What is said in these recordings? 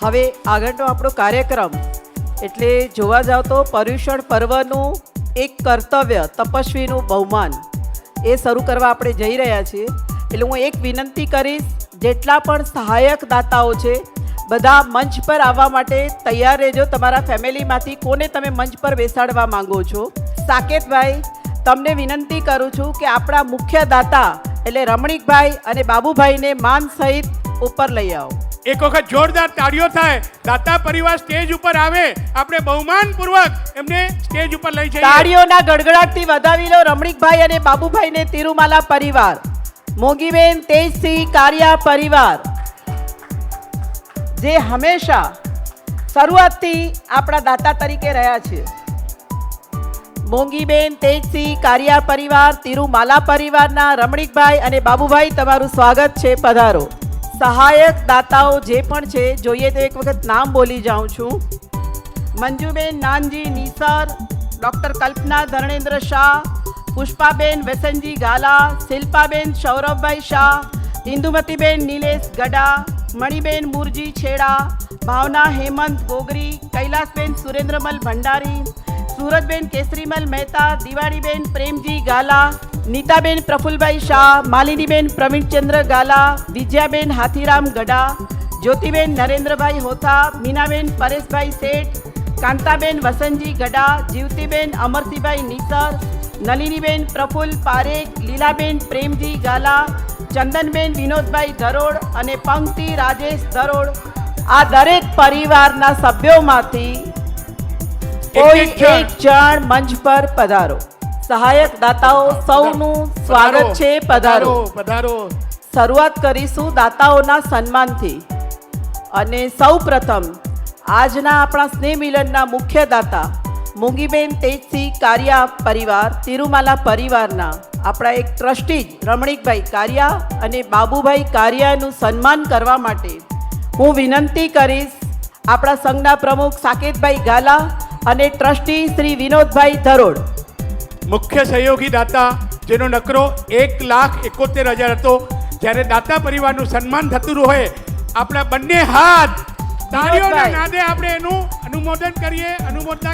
હવે આગળનો આપણો કાર્યક્રમ એટલે જોવા જાવ તો પર્યુષણ પર્વનું એક કર્તવ્ય તપસ્વીનું બહુમાન એ શરૂ કરવા આપણે જઈ રહ્યા છીએ. એટલે હું એક વિનંતી કરીશ, જેટલા પણ સહાયક દાતાઓ છે બધા મંચ પર આવવા માટે તૈયાર રહેજો. તમારા ફેમિલીમાંથી કોને તમે મંચ પર બેસાડવા માંગો છો? સાકેતભાઈ, તમને વિનંતી કરું છું કે આપણા મુખ્ય દાતા એટલે રમણીકભાઈ અને બાબુભાઈને માન સહિત ઉપર લઈ આવો. એક વખત જોરદાર તાળીઓ થાય. દાતા પરિવાર સ્ટેજ ઉપર આવે, આપણે બહુમાન પૂર્વક એમને સ્ટેજ ઉપર લઈ જઈએ. તાળીઓના ગડગડાટથી વધાવી લો રમણીકભાઈ અને બાબુભાઈને. તિરુમાલા પરિવાર, મોગીબેન તેજસિંહ કારિયા પરિવાર, જે હંમેશા શરૂઆતથી આપણા દાતા તરીકે રહ્યા છે. મોંગીબેન તેજસિંહ કારિયા પરિવાર, તિરુમાલા પરિવારના રમણીકભાઈ અને બાબુભાઈ, તમારું સ્વાગત છે. પધારો. સહાયક દાતાઓ જે પણ છે જોઈએ તો એક વખત નામ બોલી જાઉં છું. મંજુબેન નાનજી નીસર, ડૉક્ટર કલ્પના ધર્ણેન્દ્ર શાહ, પુષ્પાબેન વસંતજી ગાલા, શિલ્પાબેન સૌરભભાઈ શાહ, ઇન્દુમતીબેન નિલેશ ગડા, મણિબેન મુરજી છેડા, ભાવના હેમંત ગોગરી, કૈલાસબેન સુરેન્દ્રમલ ભંડારી, સુરતબેન કેસરીમલ મહેતા, દિવાળીબેન પ્રેમજી ગાલા, નીતાબેન પ્રફુલભાઈ શાહ, માલિનીબેન પ્રવીણચંદ્ર ગાલા, વિજયાબેન હાથીરામ ગડા, જ્યોતિબેન નરેન્દ્રભાઈ હોથા, મીનાબેન પરેશભાઈ શેઠ, કાંતાબેન વસંતજી ગડા, જીવતીબેન અમરસિંહભાઈ નીસર, નલિનીબેન પ્રફુલ્લ પારેખ, લીલાબેન પ્રેમજી ગાલા, ચંદનબેન વિનોદભાઈ ધરોડ અને પંક્તિ રાજેશ ધરોડ. આ દરેક પરિવારના સભ્યોમાંથી કોઈ એક જણ મંચ પર પધારો. સહાયક દાતાઓ સૌનું સ્વાગત છે. પધારો પધારો. શરૂઆત કરીશું દાતાઓના સન્માનથી. અને સૌ પ્રથમ આજના આપણા સ્નેહ મિલનના મુખ્ય દાતા મોંગીબેન તેજસિંહ કારિયા પરિવાર, તિરુમાલા પરિવારના આપણા એક ટ્રસ્ટી રમણીકભાઈ કારિયા અને બાબુભાઈ કારિયાનું સન્માન કરવા માટે હું વિનંતી કરીશ આપણા સંઘના પ્રમુખ સાકેતભાઈ ગાલા અને ટ્રસ્ટી શ્રી વિનોદભાઈ ધરોડ. મુખ્ય સહયોગી દાતા જેનો નકરો 1,71,000 હતો. જ્યારે દાતા પરિવારનું સન્માન થતું હોય, આપણા બંને હાથ તાળીઓના નાદે આપણે એનું અનુમોદના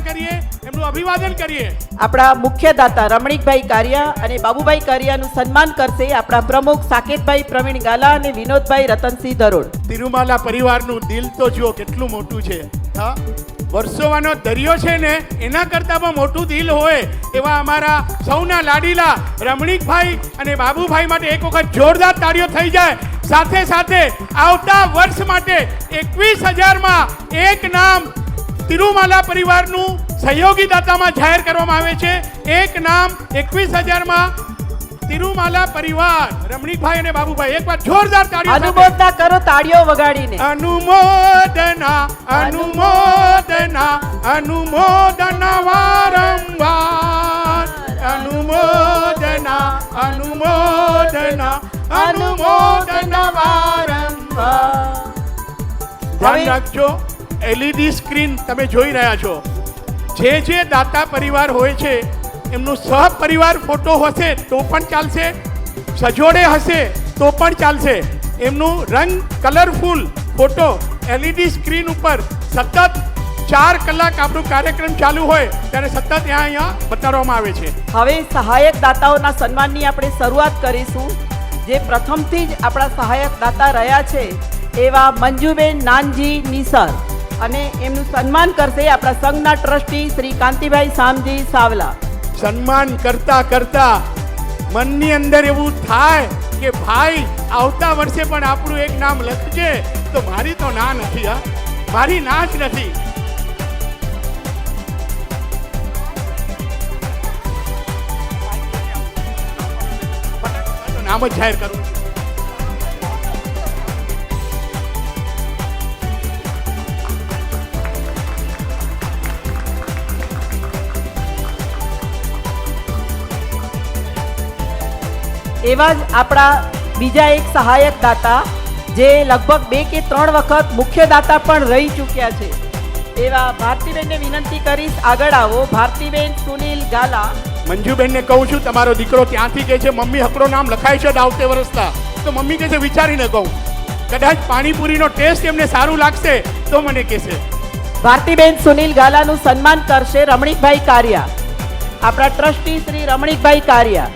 કરીએ, એમનું અભિવાદન કરીએ. આપણા મુખ્ય દાતા રમણીકભાઈ કારિયા અને બાબુભાઈ કારિયાનું સન્માન કરશે આપણા પ્રમુખ સાકેતભાઈ પ્રવીણ ગાલા અને વિનોદભાઈ રતનસિંહ ધરોડ. તિરુમાલા પરિવારનું દિલ તો જુઓ કેટલું મોટું છે. હા, વર્ષોવાનો દરિયો છે ને એના કરતાં પણ મોટું દિલ હોય એવા અમારા સૌના લાડીલા રમણીકભાઈ અને બાબુભાઈ માટે એક વખત જોરદાર તાળીઓ થઈ જાય. સાથે સાથે આવતા વર્ષ માટે 21,000માં એક નામ તિરુમાલા પરિવારનું સહયોગી દાતામાં જાહેર કરવામાં આવે છે. એક નામ 21,000માં તિરુમાલા પરિવાર રમણીકભાઈ અને બાબુભાઈ. એક વાર જોરદાર તાળીઓ અનુમોદના કરો, તાળીઓ વગાડીને. અનુમોદના અનુમોદના અનુમોદના વારંવાર, અનુમોદના અનુમોદના અનુમોદના વારંવાર. ધ્યાન રાખજો, એલઈડી સ્ક્રીન તમે જોઈ રહ્યા છો. જે દાતા પરિવાર હોય છે એમનું સહપરિવાર ફોટો હશે તો પણ ચાલશે, સજોડે હશે તો પણ ચાલશે. એમનું રંગ કલરફુલ ફોટો એલઈડી સ્ક્રીન ઉપર સતત 4 કલાક આપણું કાર્યક્રમ ચાલુ હોય ત્યારે સતત અહીંયા બતાવવામાં આવે છે. હવે સહાયક દાતાઓના સન્માનની આપણે શરૂઆત કરીશું. જે પ્રથમથી જ આપણા સહાયક દાતા રહ્યા છે એવા મંજુબેન નાનજી નીસર, અને એમનું સન્માન કરશે આપણા સંઘના ટ્રસ્ટી શ્રી કાંતિભાઈ શામજી સાવલા. સન્માન કરતા કરતા મનની અંદર એવું થાય કે ભાઈ આવતા વર્ષે પણ આપણું એક નામ લખજે. તો મારી તો ના નથી, હા, મારી ના જ નથી. નામ જ જાહેર કરું. એવા જ આપણા બીજા એક સહાયક દાતા જે લગભગ 2 કે 3 વખત મુખ્ય દાતા પણ રહી ચૂક્યા છે એવા ભારતીબેનને વિનંતી કરીશ, આગળ આવો. ભારતીબેન સુનિલ ગાલા. મંજુબેનને કહું છું, તમારો દીકરો ત્યાંથી કહે છે મમ્મી હકડો નામ લખાય છે આવતે વર્ષના, તો મમ્મી કહે છે વિચારીને કહું. કદાચ પાણીપુરીનો ટેસ્ટ એમને સારું લાગશે તો મને કહેશે. ભારતીબેન સુનિલ ગાલાનું સન્માન કરશે રમણીકભાઈ કારિયા, આપણા ટ્રસ્ટી શ્રી રમણીકભાઈ કારિયા.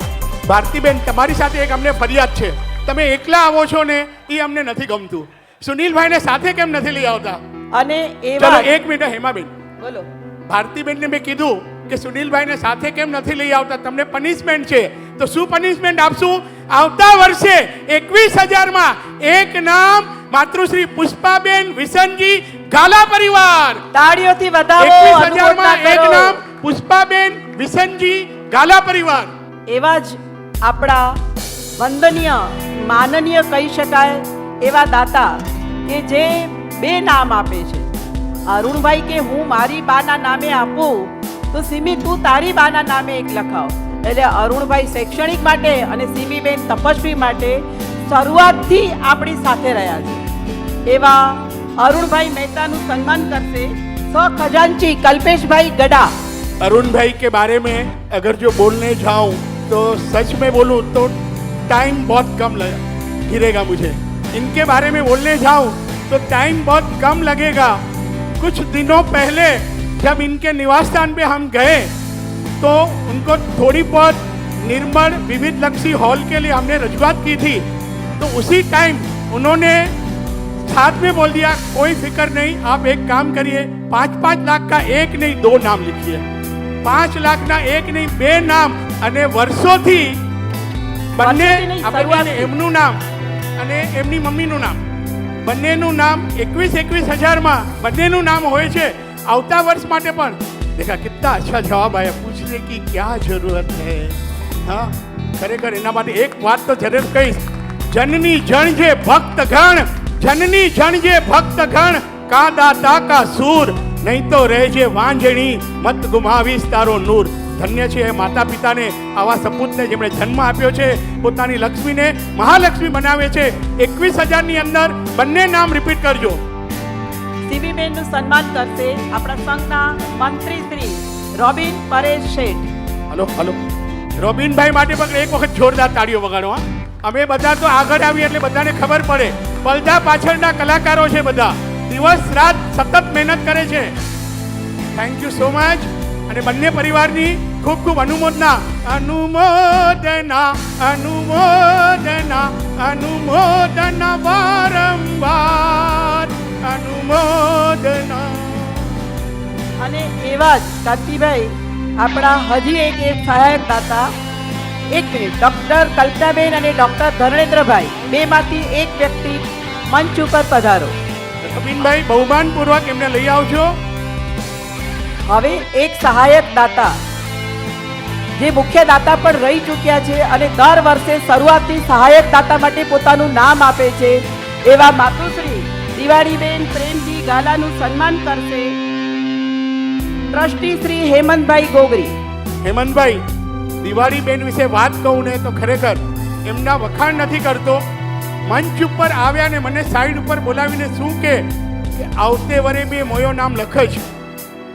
ભારતીબેન, તમારી સાથે એક અમને ફરિયાદ છે. તમે એકલા આવો છો ને એ અમને નથી ગમતું. સુનિલભાઈને સાથે કેમ નથી લઈ આવતા? અને ચલો એવા એક મિનિટ, હેમાબેન. બોલો. ભારતીબેનને મેં કીધું કે સુનિલભાઈને સાથે કેમ નથી લઈ આવતા, તમને પનિશમેન્ટ છે. તો શું પનિશમેન્ટ આપશું? આવતા વર્ષે 21,000માં એક નામ માતૃશ્રી પુષ્પાબેન વિસનજી ગાલા પરિવાર. તાળીઓથી વધાવો. 21,000માં એક નામ પુષ્પાબેન વિસનજી ગાલા પરિવાર. એવા જ આપણા વંદનીય માનનીય કહી શકાય એવા દાતા કે જે બે નામ આપે છે. અરુણભાઈ કે હું મારી બાના નામે આપું તો સિમી તું તારી બાના નામે એક લખાવ. એટલે અરુણભાઈ શૈક્ષણિક માટે અને સિમીબેન તપસ્વી માટે શરૂઆતથી આપણી સાથે રહ્યા છે. એવા અરુણભાઈ મહેતાનું સન્માન કરશે ખજાનચી कल्पेशभाई गड़ा. अरुण भाई के बारे में अगर जो बोलने जाऊं तो सच में बोलूं तो टाइम बहुत कम गिरेगा मुझे. इनके बारे में बोलने जाऊं तो टाइम बहुत कम लगेगा. कुछ दिनों पहले जब इनके निवास स्थान पे हम गए तो उनको थोड़ी बहुत निर्मल विविध लक्ष्मी हॉल के लिए हमने रजूआत की थी. तो उसी टाइम उन्होंने साथ में बोल दिया कोई फिक्र नहीं, आप एक काम करिए 5-5 लाख का एक नहीं 2 नाम लिखिए. 5 लाख ना एक नहीं 2 નામ અને વર્ષોથી બંને આપણે એમનું નામ અને એમની મમ્મીનું નામ બંનેનું નામ 21,000માં બંનેનું નામ હોય છે. આવતા વર્ષ માટે પણ देखा कितना अच्छा जवाब आया. पूछने की क्या जरूरत है. हाँ, खरेखर એના માટે એક વાત તો જરૂર કહીશ. जननी जन जे भक्त गण, जननी जन जे भक्त गण का दाता का सूर, नहीं तो રહેજે વાંજણી મત ગુમાવીશ તારો નૂર. ધન્ય છે માતા પિતાને આવા સપૂતને જેમણે જન્મ આપ્યો છે, પોતાની લક્ષ્મીને મહાલક્ષ્મી બનાવે છે. 21,000ની અંદર બંને નામ રિપીટ કરજો. સીવીબેનનું સન્માન કરશે આપણા સંઘના મંત્રી શ્રી રોબિન પરેશ શેઠ. હલો હલો, રોબિનભાઈ માટે પણ એક વખત જોરદાર તાળીઓ વગાડો. હા, અમે બધા તો આગળ આવી એટલે બધાને ખબર પડે. પડદા પાછળના કલાકારો છે બધા, દિવસ રાત સતત મહેનત કરે છે. Thank you so much. અને બંને પરિવારની ખૂબ ખૂબ અનુમોદના. અનુમોદના અનુમોદના અનુમોદના વારંવાર અનુમોદના. અને એવા જ કાંતિભાઈ આપણા હજી એક સહાયક દાતા, એક મિનિટ, ડોક્ટર કલ્પનાબેન અને ડોક્ટર ધર્મેન્દ્રભાઈ બેમાંથી એક વ્યક્તિ મંચ ઉપર પધારો. કપિનભાઈ બહુમાનપૂર્વક એમને લઈ આવજો. હવે એક સહાયક દાતા જે મુખ્ય દાતા પણ રહી ચૂક્યા છે અને દર વર્ષે શરૂઆતથી સહાયક દાતા માટે પોતાનું નામ આપે છે એવા માતુશ્રી દિવાળીબેન પ્રેમજી ગાલાનું સન્માન કરશે ટ્રસ્ટી શ્રી હેમંતભાઈ ગોગરી. હેમંતભાઈ, દિવાળીબેન વિશે વાત કહું ને તો ખરેખર એમના વખાણ નથી કરતો. મંચ ઉપર આવ્યા ને મને સાઈડ ઉપર બોલાવીને શું કે આવતે વરે બી મોયો નામ લખજ.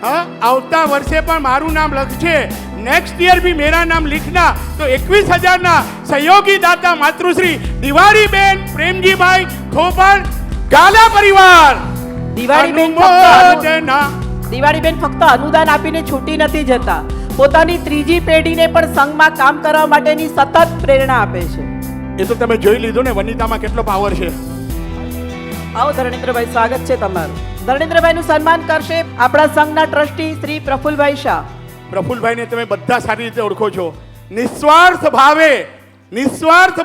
હા, આવતા વર્ષે પણ મારું નામ લખજે, નેક્સ્ટ યર भी मेरा नाम लिखना. तो 21,000ના સહયોગી દાતા માતૃશ્રી દિવાળીબેન પ્રેમજીભાઈ થોપર ગાલા પરિવાર. દિવાળીબેન ફક્ત અનુદાન આપીને છૂટી નથી જતા, પોતાની ત્રીજી પેઢીને પણ સંઘમાં કામ કરવા માટેની સતત પ્રેરણા આપે છે. એ તો તમે જોઈ લીધું ને વનિતામાં કેટલો પાવર છે. આવો ધર્મેન્દ્રભાઈ, સ્વાગત છે તમારું. ધર્મેન્દ્રભાઈનું સન્માન કરશે આપણા સંઘના ટ્રસ્ટી શ્રી પ્રફુલભાઈ શાહ. પ્રફુલભાઈને તમે બધા સારી રીતે ઓળખો છો. નિસ્વાર્થ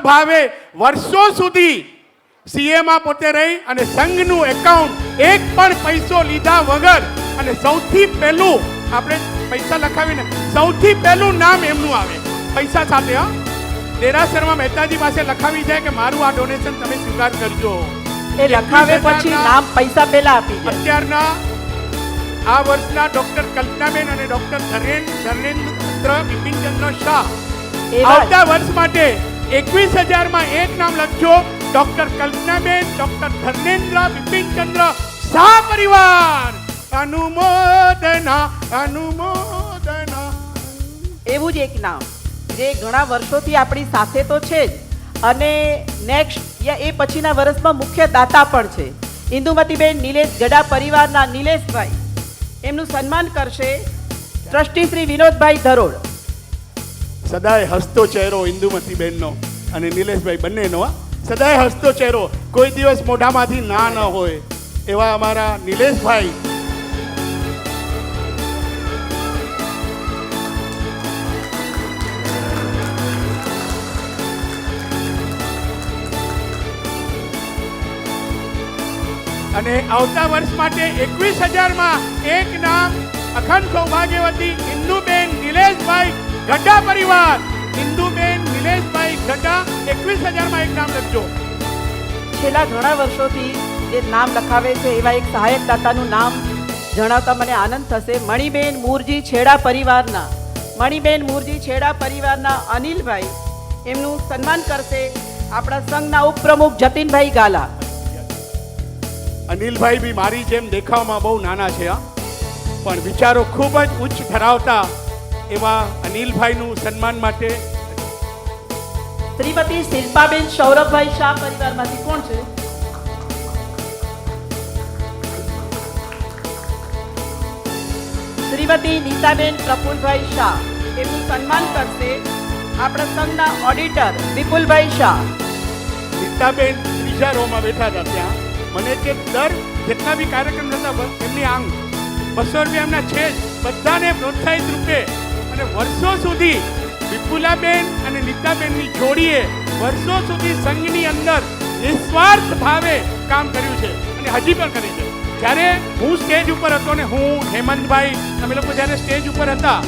ભાવે વર્ષો સુધી સીએમાં પોતે રહી અને સંઘનું એકાઉન્ટ એક પણ પૈસો લીધા વગર, અને સૌથી પહેલું આપણે પૈસા લખાવીને સૌથી પહેલું નામ એમનું આવે પૈસા સાથે. હા, દેરાસરમાં મહેતાજી પાસે લખાવી જાય કે મારું આ ડોનેશન તમે સ્વીકાર કરજો. એ લખાવે પછી નામ પૈસા પહેલા આપી જાય. અત્યારના આ વર્ષના ડોક્ટર કલ્પનાબેન અને ડોક્ટર ધર્મેન્દ્ર બિપિનચંદ્ર શાહ આવતા વર્ષ માટે 21,000માં એક નામ લખજો. ડોક્ટર કલ્પનાબેન, ડોક્ટર ધર્મેન્દ્ર બિપિનચંદ્ર શાહ પરિવાર. અનુમોદના અનુમોદના. એવું જ એક નામ જે ઘણા વર્ષોથી આપણી સાથે તો છે જ અને નેક્સ્ટ યા એ પછીના વર્ષમાં મુખ્ય દાતા પણ છે. ઇન્દુમતીબેન નિલેશ ગડા પરિવારના નિલેશભાઈ, એમનું સન્માન કરશે ટ્રસ્ટી શ્રી વિનોદભાઈ ધરોડ. સદાય હસતો ચહેરો ઇન્દુમતીબેનનો અને નિલેશભાઈ બંનેનો, હા, સદાય હસતો ચહેરો, કોઈ દિવસ મોઢામાંથી ના ન હોય એવા અમારા નિલેશભાઈ. અને આવતા વર્ષ માટે 21,000માં એક નામ અખંડ સૌભાગ્યવતી ઇન્દુબેન નિલેશભાઈ ગઢા પરિવાર. ઇન્દુબેન નિલેશભાઈ ગઢા, 21,000માં એક નામ લખજો. છેલ્લા ઘણા વર્ષોથી જે નામ લખાવે છે એવા એક સહાયક દાતાનું નામ જણાવતા મને આનંદ થશે. મણિબેન મૂરજી છેડા પરિવારના, મણિબેન મૂરજી છેડા પરિવારના અનિલભાઈ, એમનું સન્માન કરશે આપણા સંઘના ઉપપ્રમુખ જતીનભાઈ ગાલા. અનિલભાઈ બી મારી જેમ દેખાવમાં બહુ નાના છે, હા, પણ વિચારો ખૂબ જ ઉચ્ચ ધરાવતા એવા અનિલભાઈનું સન્માન માટે શ્રીમતી શિલ્પાબેન સૌરભભાઈ શાહ પરિવારમાંથી કોણ છે? શ્રીમતી નીતાબેન પ્રફુલભાઈ શાહ, એમનું સન્માન કરશે આપણા સંઘના ઓડિટર વિપુલભાઈ શાહ. નીતાબેન ત્રીજા રોમાં બેઠા હતા ત્યાં મને કે દર જેટલા બી કાર્યક્રમ થતા એમની આંગ 200 રૂપિયા એમના છે જ, બધાને પ્રોત્સાહિત રૂપે. અને વર્ષો સુધી વિપુલાબેન અને નીતાબેનની જોડીએ વર્ષો સુધી સંઘની અંદર નિસ્વાર્થ ભાવે કામ કર્યું છે અને હજી પણ કરે છે. જ્યારે હું સ્ટેજ ઉપર હતો ને હું હેમંતભાઈ અમે લોકો જ્યારે સ્ટેજ ઉપર હતા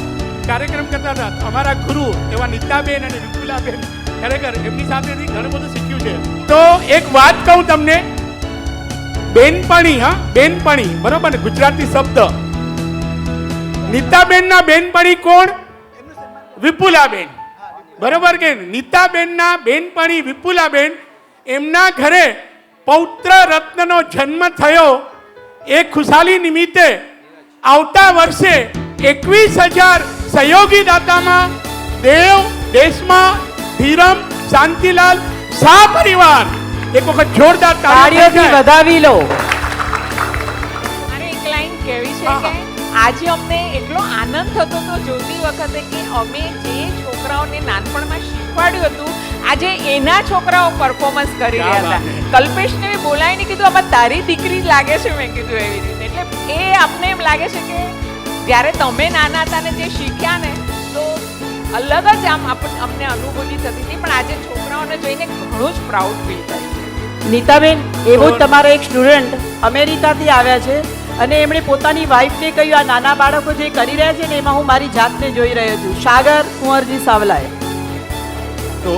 કાર્યક્રમ કરતા હતા, અમારા ગુરુ એવા નીતાબેન અને વિપુલાબેન, ખરેખર એમની સાથેથી ઘણું બધું શીખ્યું છે. તો એક વાત કહું તમને, બેનપણી, હા, બેનપણી, બરોબર ને, ગુજરાતી શબ્દ. નીતાબેનના બેનપણી કોણ? વિપુલાબેન, બરોબર કે? નીતાબેનના બેનપણી વિપુલાબેન, એમના ઘરે પૌત્ર રત્નનો જન્મ થયો. એ ખુશાલી નિમિત્તે આવતા વર્ષે 21,000 સહયોગી દાતામાં દેવ, દેશમાં, ધીરમ, શાંતિલાલ શાહ પરિવાર. એક વખત જોરદાર તાળીઓથી વધાવી લો. મારે એક લાઈન કહેવી છે કે આજે અમને એટલો આનંદ થતો હતો જોતી વખતે કે અમે જે છોકરાઓને નાનપણમાં શીખવાડ્યું હતું આજે એના છોકરાઓ પરફોર્મન્સ કરી રહ્યા હતા. કલ્પેશને બોલાવીને કીધું આમાં તારી દીકરી લાગે છે, મેં કીધું એવી રીતે. એટલે એ આપને એમ લાગે છે કે જ્યારે તમે નાના હતા ને જે શીખ્યા ને તો અલગ જ આમ અમને અનુભૂતિ થતી હતી, પણ આજે છોકરાઓને જોઈને ઘણું જ પ્રાઉડ ફીલ થાય છે. નીતાબેન, એવો જ તમારો એક સ્ટુડન્ટ અમેરિકાથી આવ્યા છે અને એમણે પોતાની વાઈફને કહ્યું આ નાના બાળકો જે કરી રહ્યા છે ને એમાં હું મારી જાતને જોઈ રહ્યો છું. સાગર કુંવરજી સાવલાએ. તો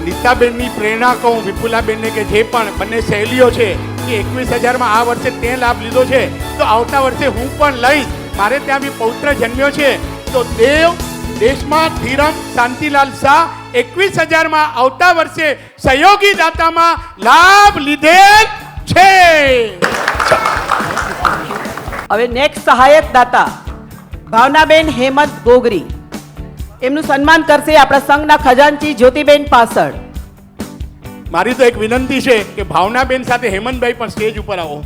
નીતાબેનની પ્રેરણા કહું વિપુલાબેનને કે જે પણ બંને શૈલીઓ છે કે 21,000માં આ વર્ષે તે લાભ લીધો છે તો આવતા વર્ષે હું પણ લઈશ. મારે ત્યાં બી પૌત્ર જન્મ્યો છે તો દેવ, દેશમાં, ધીરમ, શાંતિલાલ શાહ 21,000માં આવતા વર્ષે સહયોગી દાતામાં લાભ લીધેલ છે. હવે નેક્સ્ટ સહાયક દાતા ભાવનાબેન હેમંત ગોગરી, એમનું સન્માન કરશે આપણા સંઘના ખજાનચી જ્યોતિબેન પાસળ. મારી તો એક વિનંતી છે કે ભાવનાબેન સાથે હેમંતભાઈ પણ સ્ટેજ ઉપર આવો.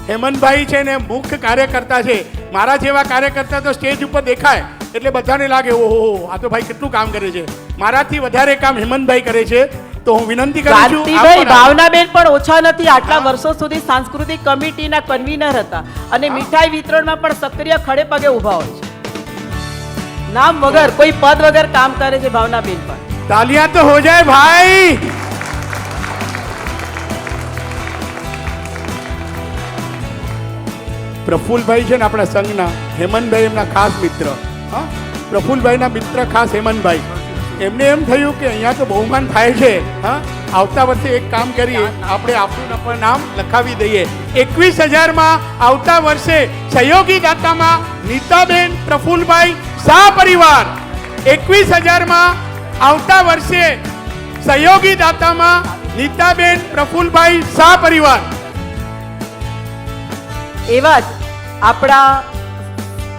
હેમંતભાઈ છે ને મુખ્ય કાર્યકર્તા છે. મારા જેવા કાર્યકર્તા તો સ્ટેજ ઉપર દેખાય એટલે બધાને લાગે ઓહો આ તો ભાઈ કેટલું કામ કરે છે. મારાથી વધારે કામ હેમંતભાઈ કરે છે. તો હું વિનંતી કરું છું ક્રાંતિભાઈ ભાવનાબેન પણ ઓછા નથી. આટલા વર્ષો સુધી સાંસ્કૃતિક કમિટીના કન્વીનર હતા અને મીઠાઈ વિતરણમાં પણ સક્રિય ખડે પગે ઊભા હોય છે. નામ વગર, કોઈ પદ વગર કામ કરે છે ભાવનાબેન પણ. તાલિયા તો હો જાય ભાઈ. પ્રફુલભાઈ છે ને આપણા સંઘના, હેમંતભાઈ એમના ખાસ મિત્ર. હા, પ્રફુલભાઈના મિત્ર ખાસ હેમંતભાઈ. એમને એમ થયું કે અહીંયા તો બહુમાન થાય છે, હા, આવતા વર્ષે એક કામ કરીએ, આપણે આપણું પણ નામ લખાવી દઈએ. 21,000માં આવતા વર્ષે સહયોગી દાતામાં નીતાબેન પ્રફુલભાઈ શાહ પરિવાર. 21,000માં આવતા વર્ષે સહયોગી દાતામાં નીતાબેન પ્રફુલભાઈ શાહ પરિવાર. એવા જ આપણા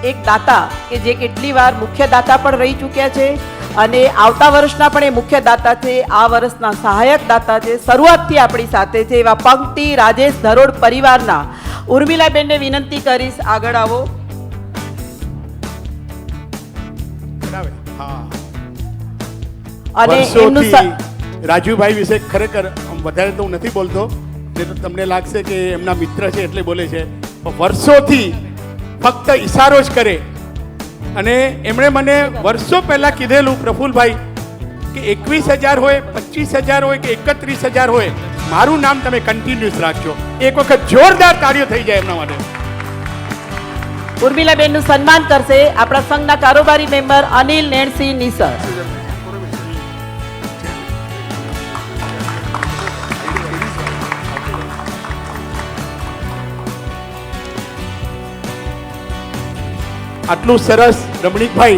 એક દાતા કે જે કેટલી વાર મુખ્ય દાતા પણ રહી ચૂક્યા છે અને આવતા વર્ષના પણ એ મુખ્ય દાતા છે, આ વર્ષના સહાયક દાતા છે, શરૂઆતથી આપણી સાથે છે એવા પંક્તિ રાજેશ ધરોડ પરિવારના ઉર્મિલાબેનને વિનંતી કરીશ, આગળ આવો. બરાબર. હા. અને એમનું વર્ષોથી રાજુભાઈ વિશે ખરેખર વધારે તો હું નથી બોલતો, જે તો તમને લાગશે કે એમના મિત્ર છે એટલે બોલે છે, પણ વર્ષોથી ફક્ત ઈશારો જ કરે. અને એમણે મને વર્ષો પહેલા કીધેલું પ્રફુલભાઈ કે 21,000 હોય, 25,000 હોય કે 31,000 હોય, મારું નામ તમે કન્ટિન્યુઅસ રાખજો. એક વખત જોરદાર તાળીઓ થઈ જાય એમના માટે. ઉર્મિલાબેનનું સન્માન કરશે આપણા સંઘના કારોબારી મેમ્બર અનિલ નેણસિંહ નિસર. આટલું સરસ રમણીકભાઈ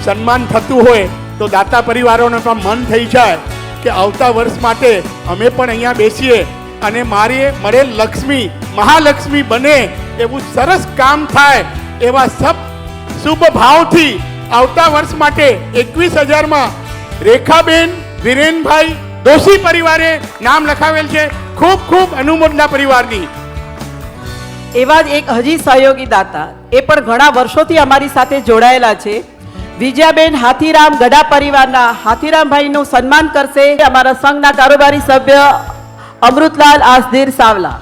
સન્માન થતું હોય તો દાતા પરિવારોને પણ મન થઈ જાય કે આવતા વર્ષ માટે અમે પણ અહીંયા બેસીએ અને મારી મળેલ લક્ષ્મી મહાલક્ષ્મી બને એવું સરસ કામ થાય એવા સબ શુભ ભાવથી આવતા વર્ષ માટે 21,000માં રેખાબેન વિરેનભાઈ દોશી પરિવારે નામ લખાવેલ છે. ખૂબ ખૂબ અનુમોદના પરિવારની. એવા જ એક હજી સહયોગી દાતા, એ પણ ઘણા વર્ષોથી અમારી સાથે જોડાયેલા છે, વિજયાબેન હાથીરામ ગઢા પરિવારના હાથીરામભાઈનું સન્માન કરશે અમારા સંઘના કારોબારી સભ્ય અમૃતલાલ આસદીર સાવલા.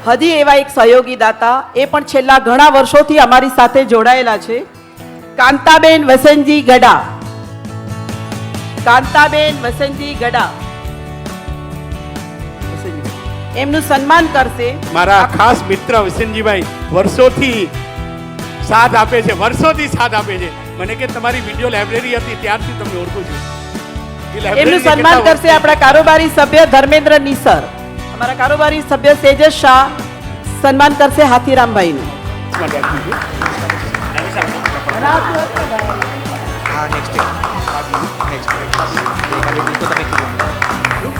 હજી એવા એક સહયોગી દાતા, એ પણ છેલ્લા ઘણા વર્ષોથી અમારી સાથે જોડાયેલા છે, કાંતાબેન વસંતજી ગઢા. કાંતાબેન વસંતજી ગઢા એમનું સન્માન કરશે મારા ખાસ મિત્ર વસંતજીભાઈ. વર્ષોથી સાથ આપે છે, વર્ષોથી સાથ આપે છે. મને કે તમારી વિડિયો લાઇબ્રેરી હતી ત્યારથી તમને ઓળખું છું. એમનું સન્માન કરશે આપણા કારોબારી સભ્ય ધર્મેન્દ્ર નિસર. અમારા કારોબારી સભ્ય તેજસ શાહ સન્માન કરશે હાથીરામભાઈનું.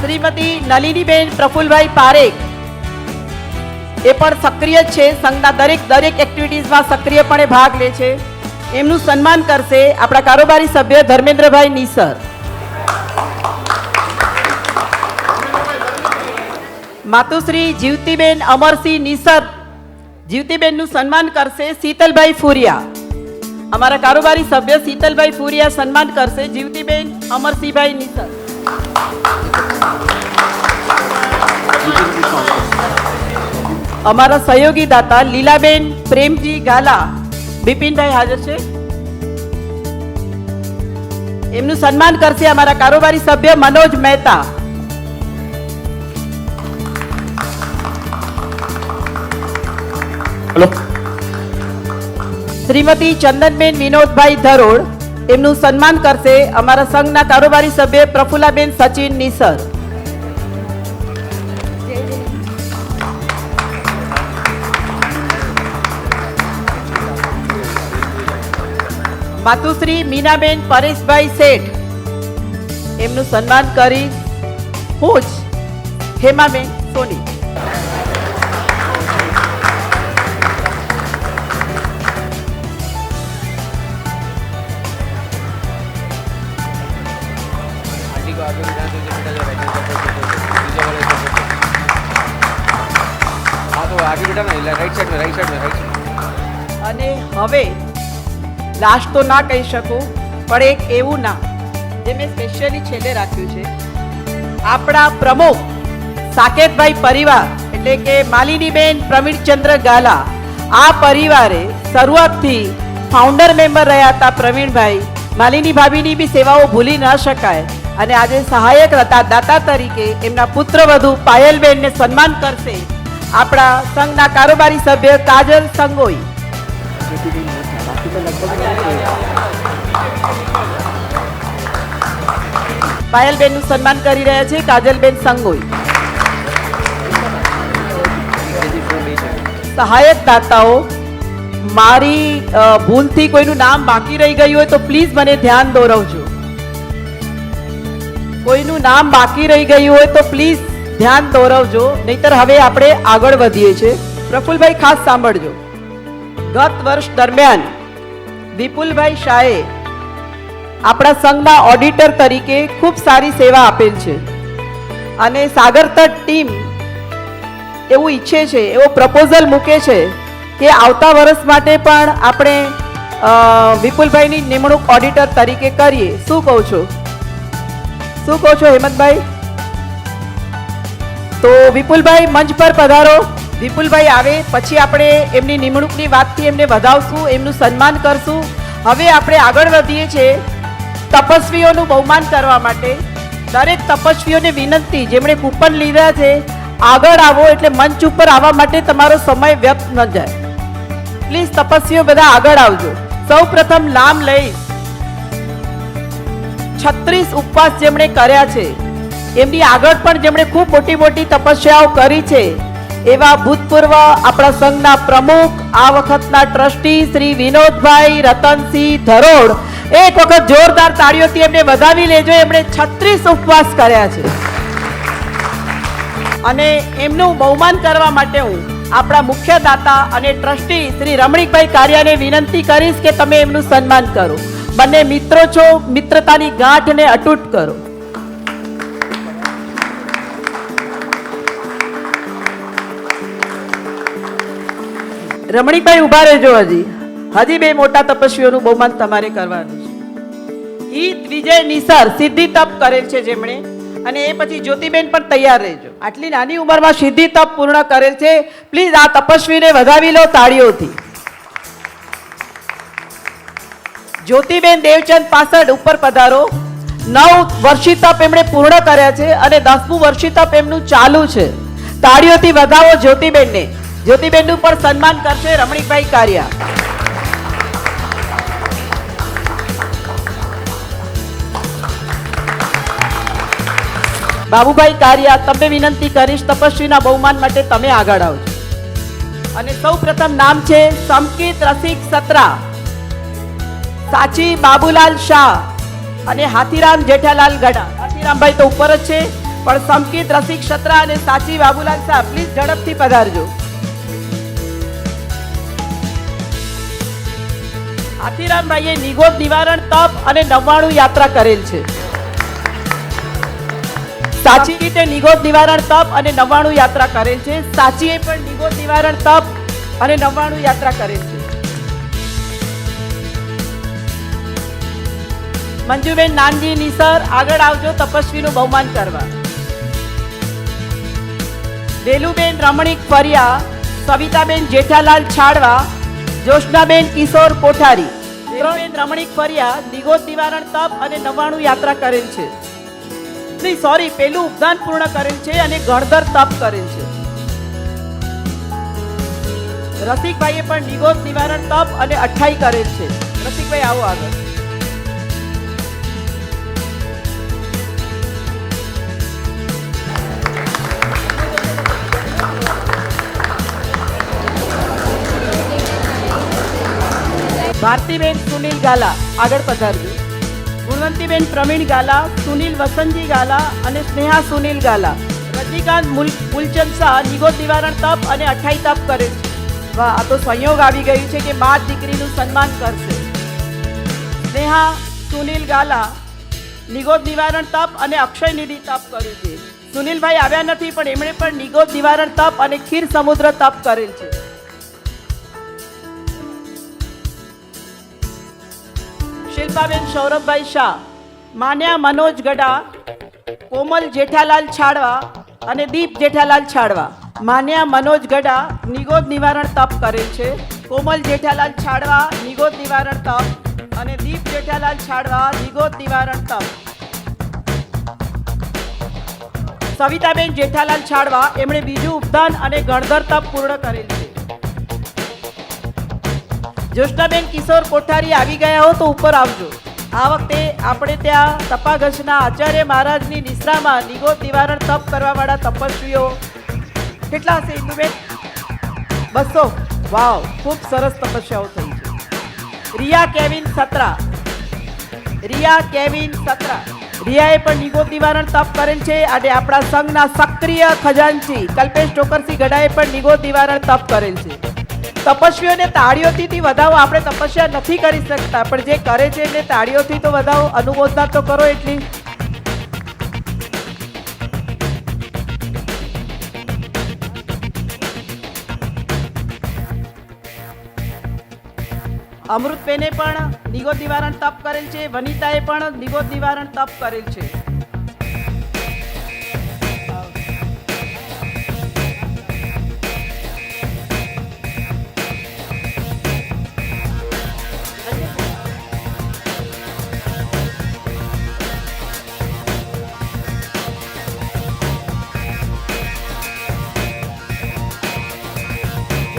શ્રીમતી નલિનીબેન પ્રફુલભાઈ પારેખ, એ પણ સક્રિય છે, સંઘના દરેક એક્ટિવિટીઝમાં સક્રિયપણે ભાગ લે છે. એમનું સન્માન કરશે આપણા કારોબારી સભ્ય ધર્મેન્દ્રભાઈ નિસર. માતુશ્રી જીવતીબેન અમરસિંહ નિસર, જીવતીબેનનું સન્માન કરશે શીતલભાઈ ફુરિયા. અમારા કારોબારી સભ્ય શીતલભાઈ ફુરિયા સન્માન કરશે જીવતીબેન અમરસિંહભાઈ નિસર. અમારા સહયોગી દાતા લીલાબેન પ્રેમજી ગાલા, બિપિનભાઈ હાજર છે, એમનું સન્માન કરશે અમારા કારોબારી સભ્ય મનોજ મહેતા. શ્રીમતી ચંદનબેન વિનોદભાઈ ધરોડ, એમનું સન્માન કરશે અમારા સંઘના કારોબારી સભ્ય પ્રફુલ્લાબેન સચિન નિસર. માતુશ્રી મીનાબેન પરેશભાઈ શેઠ, એમનું સન્માન કરી હું જ હેમાબેન સોની. અને હવે લાસ્ટ તો ના કહી શકું, પણ એક એવું નામ જે મેં સ્પેશિયલી છેલ્લે રાખ્યું છે, આપણા પ્રમુખ સાકેતભાઈ પરિવાર એટલે કે માલિનીબેન પ્રવીણચંદ્ર ગાલા. આ પરિવારે શરૂઆતથી ફાઉન્ડર મેમ્બર રહ્યા હતા પ્રવીણભાઈ. માલિની ભાભીની બી સેવાઓ ભૂલી ન શકાય અને આજે સહાયક દાતા તરીકે એમના પુત્રવધુ પાયલબેનને સન્માન કરશે આપણા સંઘના કારોબારી સભ્ય કાજલ સંગોઈ. પાયલબેનનું સન્માન કરી રહ્યા છે કાજલબેન સંગોઈ. સહાયક દાતાઓ, મારી ભૂલથી કોઈનું નામ બાકી રહી ગયું હોય તો પ્લીઝ મને ધ્યાન દોરવજો. કોઈનું નામ બાકી રહી ગયું હોય તો પ્લીઝ ધ્યાન દોરવજો, નહીતર હવે આપણે આગળ વધીએ છીએ. પ્રફુલભાઈ ખાસ સાંભળજો. ગત વર્ષ દરમિયાન વિપુલભાઈ શાહે આપણા સંઘના ઓડિટર તરીકે ખૂબ સારી સેવા આપેલ છે અને સાગરતટ ટીમ એવું ઈચ્છે છે, એવો પ્રપોઝલ મૂકે છે કે આવતા વર્ષ માટે પણ આપણે વિપુલભાઈની નિમણૂક ઓડિટર તરીકે કરીએ. શું કહો છો? શું કહો છો હેમંતભાઈ? તો વિપુલભાઈ મંચ પર પધારો. વિપુલભાઈ આવે પછી આપણે એમની નિમણૂકની વાતથી એમને વધાવશું, એમનું સન્માન કરશું. હવે આપણે આગળ વધીએ છીએ તપસ્વીઓનું બહુમાન કરવા માટે. દરેક તપસ્વીઓને વિનંતી, જેમણે કૂપન લીધા છે આગળ આવો, એટલે મંચ ઉપર આવવા માટે તમારો સમય વ્યર્થ ન જાય. પ્લીઝ તપસ્વીઓ બધા આગળ આવજો. સૌ પ્રથમ નામ લઈ 36 ઉપવાસ જેમણે કર્યા છે, એમની આગળ પણ જેમણે ખૂબ મોટી મોટી તપસ્યાઓ કરી છે એવા ભૂતપૂર્વ આપણા સંઘના પ્રમુખ, આ વખતના ટ્રસ્ટી શ્રી વિનોદભાઈ રતનસિંહ ધરોડ, એક વખત જોરદાર તાળીઓથી એમને વધાવી લેજો. એમણે 36 ઉપવાસ કર્યા છે અને એમનું બહુમાન કરવા માટે હું આપણા મુખ્ય દાતા અને ટ્રસ્ટી શ્રી રમણીકભાઈ કારિયાને વિનંતી કરીશ કે તમે એમનું સન્માન કરો. બંને મિત્રો છો, મિત્રતાની ગાંઠને અતૂટ કરો. રમણીકભાઈ ઉભા રહેજો. હજી બે મોટા તપસ્વીઓનું બહુમાન તમારે કરવાનું છે. હિત વિજય નિસર સિદ્ધિ તપ કરેલ છે જેમણે, અને એ પછી જ્યોતિબેન પણ તૈયાર રહેજો. આટલી નાની ઉંમરમાં સિદ્ધિ તપ પૂર્ણ કરેલ છે. પ્લીઝ આ તપસ્વીને વધાવી લો તાળીઓથી. જ્યોતિબેન દેવચંદ પાસડ ઉપર પધારો. 9 વર્ષી તપ એમણે પૂર્ણ કર્યા છે અને 10મું વર્ષી તપ એમનું ચાલુ છે. તાળીઓથી વધાવો જ્યોતિબેનને. જ્યોતિબેનનું પણ સન્માન કરશે રમણીકભાઈ કારિયા. બાબુભાઈ કારિયા, તમને વિનંતી કરીશ તપસ્વીના બહુમાન માટે તમે આગળ આવજો. અને સૌ પ્રથમ નામ છે સંકિત રસિક સત્રા, સાચી બાબુલાલ શાહ અને હાથીરામ જેઠાલાલ ગડા. હાથીરામભાઈ તો ઉપર જ છે, પણ સંકિત રસિક સત્રા અને સાચી બાબુલાલ શાહ પ્લીઝ ઝડપથી પધારજો. હાથીરામભાઈએ નિગોદ નિવારણ તપ અને 99 યાત્રા કરેલ છે. સાચી રીતે નિગોદ નિવારણ તપ અને 99 યાત્રા કરેલ છે. સાચીએ પણ નિગોદ નિવારણ તપ અને 99 યાત્રા કરેલ છે. મંજુબેન નાનજી નિસર, આગળ આવજો તપસ્વીનું બહુમાન કરવા. દેલુબેન રમણીક ફરિયા, સવિતાબેન જેઠાલાલ છાડવા, જોશનાબેન કિશોર કોઠારી. દેલુબેન રમણીક ફરિયા નિગોદ નિવારણ તપ અને 99 યાત્રા કરેલ છે. નહીં, સોરી, પેલું ઉપદાન પૂર્ણ કરેલ છે અને ગણધર તપ કરેલ છે. રસિકભાઈએ પણ નિગોદ નિવારણ તપ અને 28 કરેલ છે. રસિકભાઈ આવો આગળ. ભારતીબેન સુનિલ ગાલા, આગળ પધારજો. ગુણવંતીબેન પ્રવીણ ગાલા, સુનિલ વસંતજી ગાલા અને સ્નેહા સુનિલ ગાલા. રજનીકાંત મૂલચંદ શાહ નિગોદ નિવારણ તપ અને 28 તપ કરે છે. વાહ, આ તો સંયોગ આવી ગયું છે કે મા દીકરીનું સન્માન કરશે. સ્નેહા સુનિલ ગાલા નિગોદ નિવારણ તપ અને અક્ષય નિધિ તપ કર્યું છે. સુનિલભાઈ આવ્યા નથી, પણ એમણે પણ નિગોદ નિવારણ તપ અને ખીર સમુદ્ર તપ કરેલ છે. શિલ્પાબેન સૌરભભાઈ શાહ, માન્યા મનોજ ગડા, કોમલ જેઠાલાલ છાડવા અને દીપ જેઠાલાલ છાડવા. માન્યા મનોજ ગડા નિગોદ નિવારણ તપ કરેલ છે. કોમલ જેઠાલાલ છાડવા નિગોદ નિવારણ તપ અને દીપ જેઠાલાલ છાડવા નિગોદ નિવારણ તપ. સવિતાબેન જેઠાલાલ છાડવા, એમણે બીજું ઉપદાન અને ગણધર તપ પૂર્ણ કરેલ છે. જોશનાબેન કિશોર કોઠારી આવી ગયા હો તો ઉપર આવજો. આ વખતે આપણે ત્યાં તપાગશના આચાર્ય મહારાજની નિશ્રામાં નિગોદ નિવારણ તપ કરવાવાળા તપસ્વીઓ કેટલા હશે ઇન્દુબેન? 200. વાવ, ખૂબ સરસ તપસ્યાઓ થઈ છે. રિયા કેવિન સત્રા, રિયા કેવિન સત્રા, રિયાએ પણ નિગોદ નિવારણ તપ કરેલ છે અને આપણા સંઘના સક્રિય ખજાનચી કલ્પેશ ટોકરસી ગઢાએ પણ નિગોદ નિવારણ તપ કરેલ છે. તપસ્વીઓને તાળીઓથી વધાવો. આપણે તપસ્યા નથી કરી શકતા, પણ જે કરે છે એને તાળીઓથી તો વધાવો, અનુમોદના તો કરો એટલી. અમૃતબેને પણ નિગોદ નિવારણ તપ કરેલ છે. વનિતાએ પણ નિગોદ નિવારણ તપ કરેલ છે.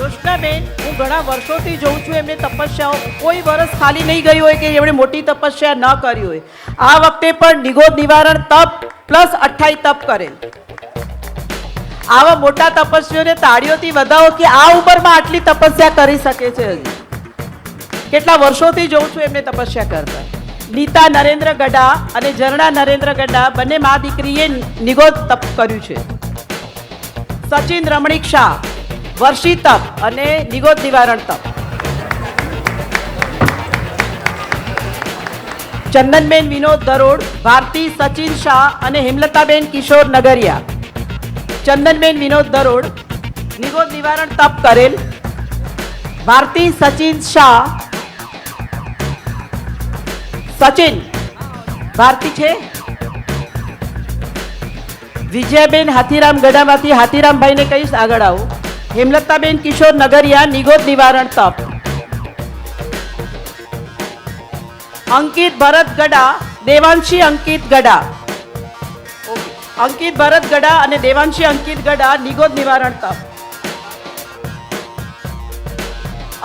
જોશનાબેન, હું ઘણા વર્ષોથી જોઉં છું એમને તપસ્યાઓ, કોઈ વર્ષ ખાલી નહીં ગયું હોય કે એમણે મોટી તપસ્યા ન કરી હોય. આ વખતે પણ નિગોદ નિવારણ તપ પ્લસ 28 તપ કરેલ. આવા મોટા તપસ્વીઓને તાળીઓથી વધાવો કે આ ઉંમરમાં આટલી તપસ્યા કરી શકે છે. હજી કેટલા વર્ષોથી જોઉં છું એમને તપસ્યા કરતા. નીતા નરેન્દ્ર ગઢા અને ઝરણા નરેન્દ્ર ગઢા બંને મા દીકરીએ નિગોદ તપ કર્યું છે. સચિન રમણીક શાહ વર્ષી તપ અને નિગોદ નિવારણ તપ. ચંદનબેન વિનોદ દરોડ, ભારતી સચિન શાહ અને હેમલતાબેન કિશોર નગરિયા. ચંદનબેન વિનોદ દરોડ નિગોદ નિવારણ તપ કરેલ. ભારતી સચિન શાહ, સચિન ભારતી છે. વિજયાબેન હાથીરામ ગઢામાંથી હાથીરામભાઈને કહીશ આગળ આવો. હેમલતાબેન કિશોર નગરિયા નિગોદ નિવારણ તપ. અંકિત ભરત ગડા, દેવાંશી અંકિત ગડા. અંકિત ભરત ગડા અને દેવાંશી અંકિત ગડા નિગોદ નિવારણ તપ.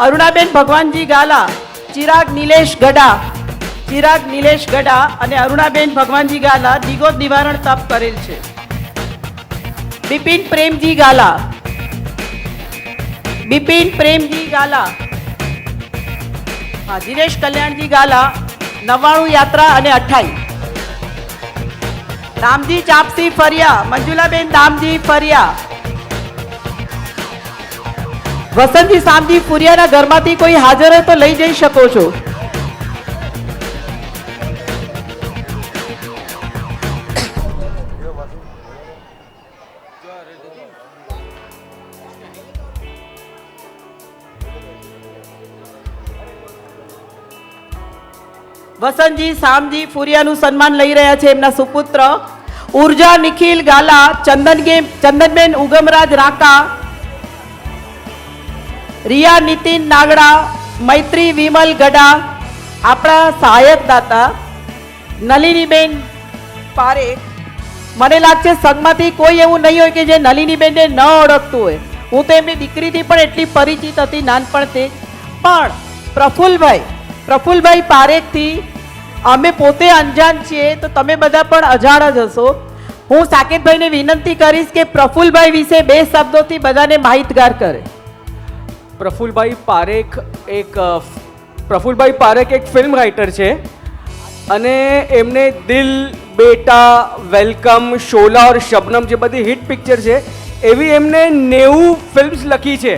અરુણાબેન ભગવાનજી ગાલા, ચિરાગ નિલેશ ગડા, ચિરાગ નિલેશ ગડા અને અરુણાબેન ભગવાનજી ગાલા નિગોદ નિવારણ તપ કરેલ છે. બિપિન પ્રેમજી ગાલા, બિપિન પ્રેમજી ગાલા, હા દિનેશ કલ્યાણજી ગાલા 99 યાત્રા અને 28. દામજી ચાપસી ફરિયા, મંજુલાબેન દામજી ફરિયા. વસંતજી સામજી ફુરિયાના ઘરમાંથી કોઈ હાજર હોય તો લઈ જઈ શકો છો. વસંતજી સામજી ફુરિયાનું સન્માન લઈ રહ્યા છે એમના સુપુત્ર. ઉર્જા નિખિલ ગાલા, ચંદનબેન ઉગમરાજ રાકા, રિયા નીતિન નાગડા, મૈત્રી વિમલ ગડા. આપણા સહાયક દાતા નલિનીબેન પારેખ. મને લાગશે સંઘમાંથી કોઈ એવું નહીં હોય કે જે નલિનીબેનને ન ઓળખતું હોય. હું તો એમની દીકરીથી પણ એટલી પરિચિત હતી નાનપણથી. પણ પ્રફુલભાઈ પારેખથી અમે પોતે અંજાન છીએ, તો તમે બધા પણ અજાણ જ હશો. હું સાકેતભાઈને વિનંતી કરીશ કે પ્રફુલભાઈ વિશે 2 શબ્દોથી બધાને માહિતગાર કરે. પ્રફુલભાઈ પારેખ એક ફિલ્મ રાઇટર છે અને એમને દિલ, બેટા, વેલકમ, શોલા ઓર શબનમ જે બધી હિટ પિક્ચર છે એવી એમને 90 ફિલ્મ્સ લખી છે.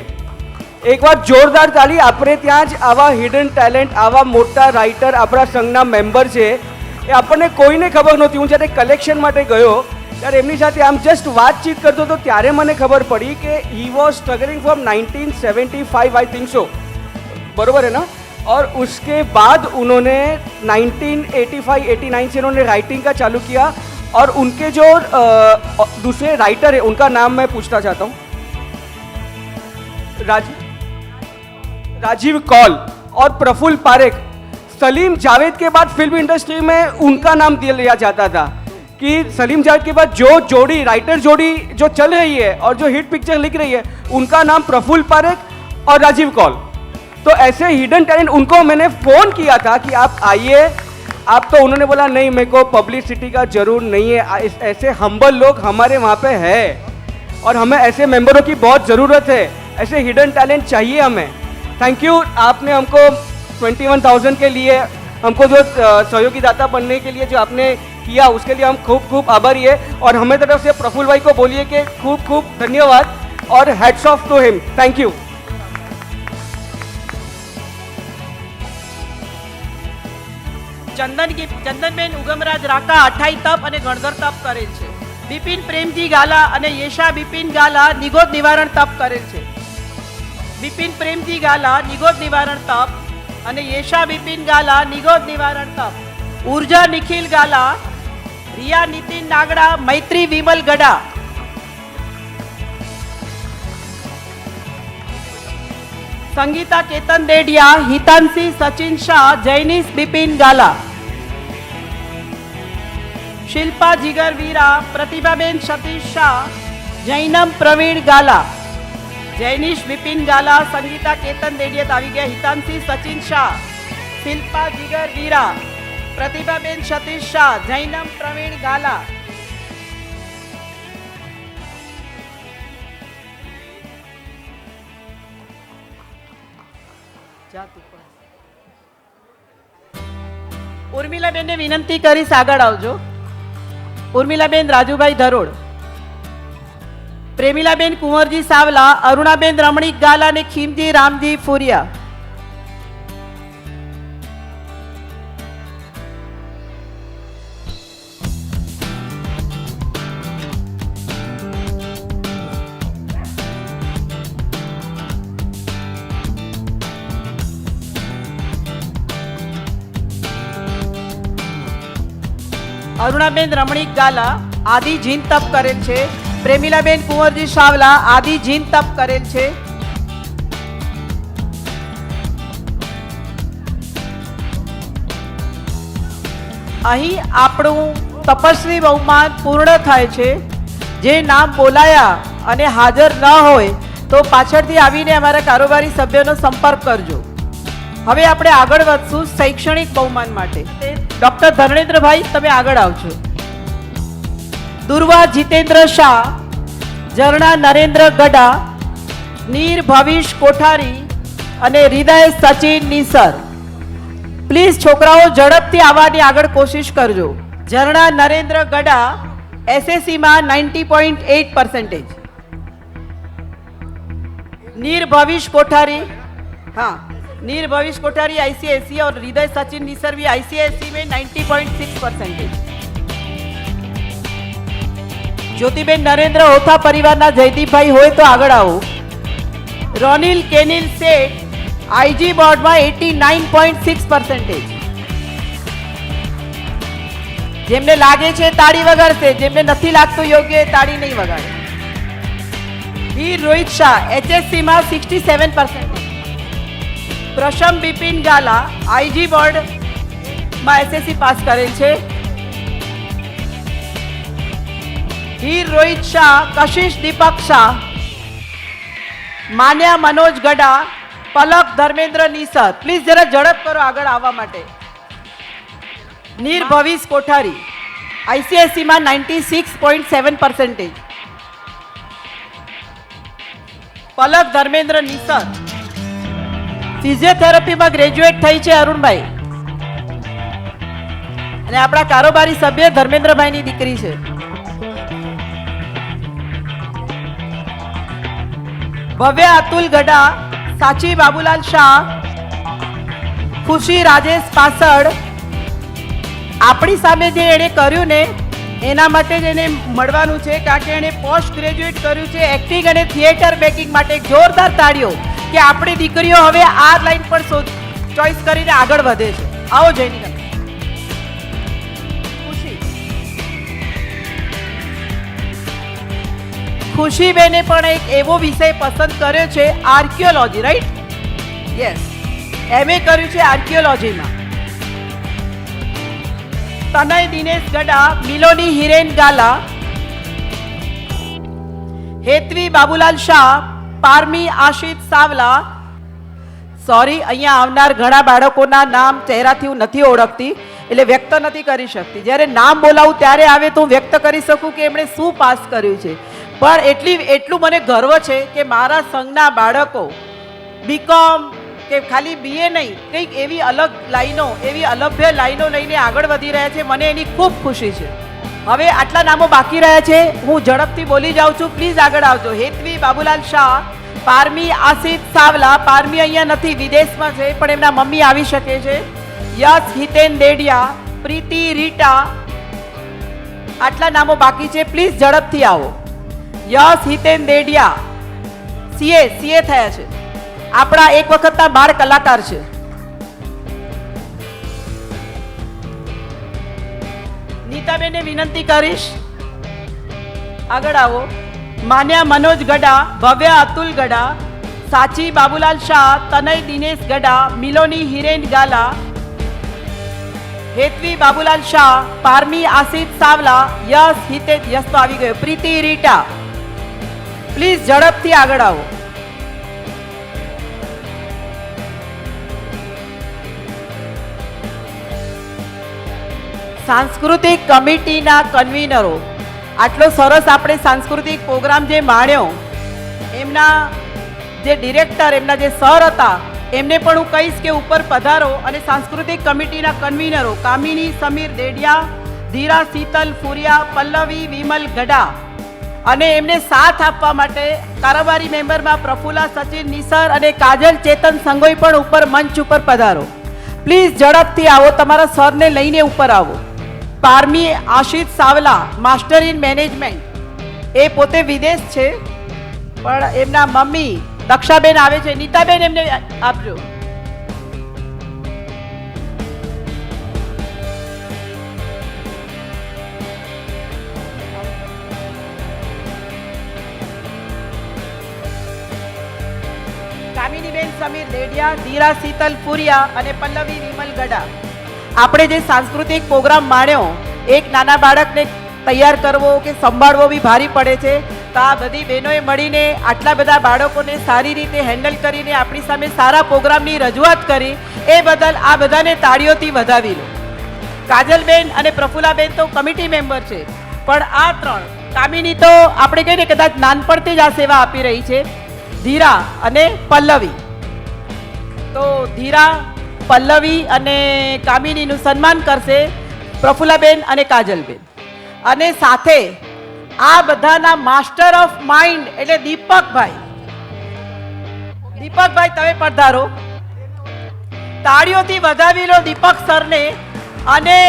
એકવાર જોરદાર તાળી. આપણે ત્યાં જ આવા હિડન ટેલેન્ટ, આવા મોટા રાઇટર આપણા સંઘના મેમ્બર છે, એ આપણને કોઈને ખબર નહોતી. હું જ્યારે કલેક્શન માટે ગયો ત્યારે એમની સાથે આમ જસ્ટ વાતચીત કરતો હતો ત્યારે મને ખબર પડી કે he was struggling from 1975 I think so, बरोबर है ना. और उसके बाद उन्होंने 1985-89 से उन्होंने राइटिंग का चालू किया. और उनके जो दूसरे राइटर है उनका नाम मैं पूछना चाहता हूँ. राजीव कौल और प्रफुल्ल पारेख. सलीम जावेद के बाद फिल्म इंडस्ट्री में उनका नाम दिया जाता था कि सलीम जावेद के बाद जो जोड़ी, राइटर जोड़ी जो चल रही है और जो हिट पिक्चर लिख रही है, उनका नाम प्रफुल्ल पारेख और राजीव कौल. तो ऐसे हिडन टैलेंट, उनको मैंने फ़ोन किया था कि आप आइए. आप तो उन्होंने बोला नहीं, मेरे को पब्लिसिटी का जरूर नहीं है. ऐसे हम्बल लोग हमारे वहाँ पे है और हमें ऐसे मेंबरों की बहुत ज़रूरत है. ऐसे हिडन टैलेंट चाहिए हमें. Thank you. आपने हमको 21,000 के लिए, हमको जो सहयोगी दाता बनने के लिए जो आपने किया उसके लिए हम खूब खूब आभारी है और हमें तरफ से प्रफुल्ल भाई को बोलिए कि खूब खूब धन्यवाद और heads off to him. Thank you. Chandanben Ugamraj Raka 28 તપ અને ગણધર તપ કરેલ છે. બિપિન પ્રેમજી ગાલા અને યેશા બિપિન ગાલા નિગોદ નિવારણ તપ કરેલ છે. બિપિન પ્રેમજી ગાલા નિગોદ નિવારણ તપ અને યેશા બિપિન ગાલા નિગોદ નિવારણ તપ. ઉર્જા નિખિલ ગાલા, રિયા નીતિન નાગડા, મૈત્રી વિમલ ગડા. સંગીતા કેતન દેડિયા, હિતાંશી સચિન શાહ, જૈનિશ બિપિન ગાલા. શિલ્પા જીગર વીરા, પ્રતિભાબેન સતીશ શાહ, જૈનમ પ્રવીણ ગાલા. જૈનિશ બિપિન ગાલા, સંગીતા કેતન દેડિયા આવી ગયા, હિતાંશી સચિન શાહ, શિલ્પા જીગર વીરા, પ્રતિભાબેન સતીશ શાહ, જૈનમ પ્રવીણ ગાલા. ઉર્મિલાબેનને વિનંતી કરીશ આગળ આવજો. ઉર્મિલાબેન રાજુભાઈ ધરોડ, પ્રેમિલાબેન કુંવરજી સાવલા, અરુણાબેન રમણીક ગાલા અને ખીમજી રામજી ફુરિયા. અરુણાબેન રમણીક ગાલા આદિ જીન તપ કરેલ છે. પ્રેમિલાબેન કુંવરજી સાવલા આદિ જીન તપ કરેલ છે. અહીં આપણું તપસ્વી બહુમાન પૂર્ણ થાય છે. જે નામ બોલાયા અને હાજર ન હોય તો પાછળથી આવીને અમારા કારોબારી સભ્યનો સંપર્ક કરજો. હવે આપણે આગળ વધશું શૈક્ષણિક બહુમાન માટે. ડોક્ટર ધર્મેન્દ્રભાઈ તમે આગળ આવજો. દુર્વા જીતેન્દ્ર શાહ, ઝરણા નરેન્દ્ર ગડા, નીર ભવિશ કોઠારી અને હૃદય સચિન નિસર. પ્લીઝ છોકરાઓ ઝડપથી આવવાની આગળ કોશિશ કરજો. ઝરણા નરેન્દ્ર ગડા એસએસસીમાં 90.8%. નીર ભવિશ કોઠારી, हाँ नीर भविष्य कोठारी आईसीएसई और हृदय सचिन निसर भी आईसीएसई में 90.6%. ज्योतिबेन नरेंद्र ओथा परिवारना जयदीपभाई होय तो आगळ आवो. रोनिल केनिल सेठ आईजी बोर्ड में 89.6%. जेमने लागे छे ताड़ी वगाड़शे, जेमने नथी लागतो योग्य ताड़ी नहीं वगाड़े. वीर रोहित शाह एचएससी में 67%. प्रशम बिपिन गाला आईजी बोर्ड में एसएससी पास करेल छे. वीर रोहित शाह, कशिश दीपक शाह, मान्या मनोज गड़ा, पलक धर्मेंद्र निसर. प्लीज जरा झड़प करो आगळ आववा माटे. नीर भविष कोठारी आईसीएससी में 96.7%. पलक धर्मेंद्र निसर फिजियोथेरापी में ग्रेजुएट थई छे अरुणभाई અને આપણા કારોબારી સભ્ય ધર્મેન્દ્રભાઈની દીકરી છે. ભવ્ય અતુલ ગડા, સાચી બાબુલાલ શાહ, ખુશી રાજેશ પાસડ. આપણી સામે જે એણે કર્યું ને એના માટે જ એને મળવાનું છે, કારણ કે એણે પોસ્ટ ગ્રેજ્યુએટ કર્યું છે એક્ટિંગ અને થિયેટર મેકિંગ માટે. જોરદાર તાળીઓ કે આપણી દીકરીઓ હવે આ લાઈન પર ચોઈસ કરીને આગળ વધે છે. આવો જયની ખુશીબેને પણ એક એવો વિષય પસંદ કર્યો છે આર્કિયોલોજી, રાઈટ? યસ, એમએ કર્યું છે આર્કિયોલોજીમાં. તનય દિનેશ ગડા, મિલોની હિરેન ગાલા, હેતવી બાબુલાલ શાહ, પારમી આશિત સાવલા. સોરી, અહીંયા આવનાર ઘણા બાળકોના નામ ચહેરાથી હું નથી ઓળખતી એટલે વ્યક્ત નથી કરી શકતી. જ્યારે નામ બોલાવું ત્યારે આવે તો હું વ્યક્ત કરી શકું કે એમણે શું પાસ કર્યું છે. પણ એટલું મને ગર્વ છે કે મારા સંઘના બાળકો બીકોમ, કે ખાલી બીએ નહીં, કંઈક એવી અલગ લાઈનો, એવી અલભ્ય લાઈનો લઈને આગળ વધી રહ્યા છે. મને એની ખૂબ ખુશી છે. હવે આટલા નામો બાકી રહ્યા છે, હું ઝડપથી બોલી જાઉં છું. પ્લીઝ આગળ આવજો. હેતવી બાબુલાલ શાહ, પારમી આસિફ સાવલા. પારમી અહીંયા નથી, વિદેશમાં છે, પણ એમના મમ્મી આવી શકે છે. યશ હિતેન દેડિયા, પ્રીતિ રીટા. આટલા નામો બાકી છે, પ્લીઝ ઝડપથી આવો. યશ હિતેન દેડિયા સીએ થયા છે, આપણા એક વખતના બાળ કલાકાર છે. નીતાબેનને વિનંતી કરીશ આગળ આવો. માન્યા મનોજ ગડા, ભવ્ય અતુલ ગડા, સાચી બાબુલાલ શાહ, તનય દિનેશ ગડા, મિલોની હિરેન ગાલા, હેતવી બાબુલાલ શાહ, પારમી આસિફ સાવલા, યશ હિતેન, યશ તો આવી ગયો, પ્રીતિ રીટા. પ્લીઝ ઝડપથી આગળ આવો. સાંસ્કૃતિક કમિટીના કન્વીનરો, આટલો સરસ આપણે સાંસ્કૃતિક પ્રોગ્રામ જે માણ્યો, એમના જે ડિરેક્ટર, એમના જે સર હતા, એમને પણ હું કહીશ કે ઉપર પધારો. અને સાંસ્કૃતિક કમિટીના કન્વીનરો કામિની સમીર દેડિયા, ધીરા શીતલ ફુરિયા, પલ્લવી વિમલ ગડા, અને એમને સાથ આપવા માટે કારોબારી મેમ્બરમાં પ્રફુલ્લા સચિન નિસર અને કાજલ ચેતન સંગોઈ પણ ઉપર મંચ ઉપર પધારો. પ્લીઝ ઝડપથી આવો, તમારા સરને લઈને ઉપર આવો. Parmi Ashish Savla, master in management, એ પોતે વિદેશ છે, પણ એમના મમ્મી દક્ષાબેન આવે છે. નીતાબેન એમને આપજો. કામિનીબેન સમીર દેડિયા, ધીરા શીતલ ફુરિયા અને પલ્લવી વિમલ ગડા. આપણે જે સાંસ્કૃતિક પ્રોગ્રામ માણ્યો, એક નાના બાળકને તૈયાર કરવો કે સંભાળવો બી ભારી પડે છે, તો આ બધી બહેનોએ મળીને આટલા બધા બાળકોને સારી રીતે હેન્ડલ કરીને આપણી સામે સારા પ્રોગ્રામની રજૂઆત કરી, એ બદલ આ બધાને તાળીઓથી વધાવી લો. કાજલબેન અને પ્રફુલ્લાબેન તો કમિટી મેમ્બર છે, પણ આ ત્રણ, કામિની તો આપણે કહીએ ને કદાચ નાનપણથી જ આ સેવા આપી રહી છે. ધીરા અને પલ્લવી, તો ધીરા, પલ્લવી અને કામિનીનું સન્માન કરશે પ્રફુલ્લાબેન અને કાજલબેન. અને સાથે આ બધાના માસ્ટર ઓફ માઇન્ડ એટલે દીપકભાઈ. દીપકભાઈ તમે પધારો. ताड़ियों વધાવી लो दीपक सर ने. અને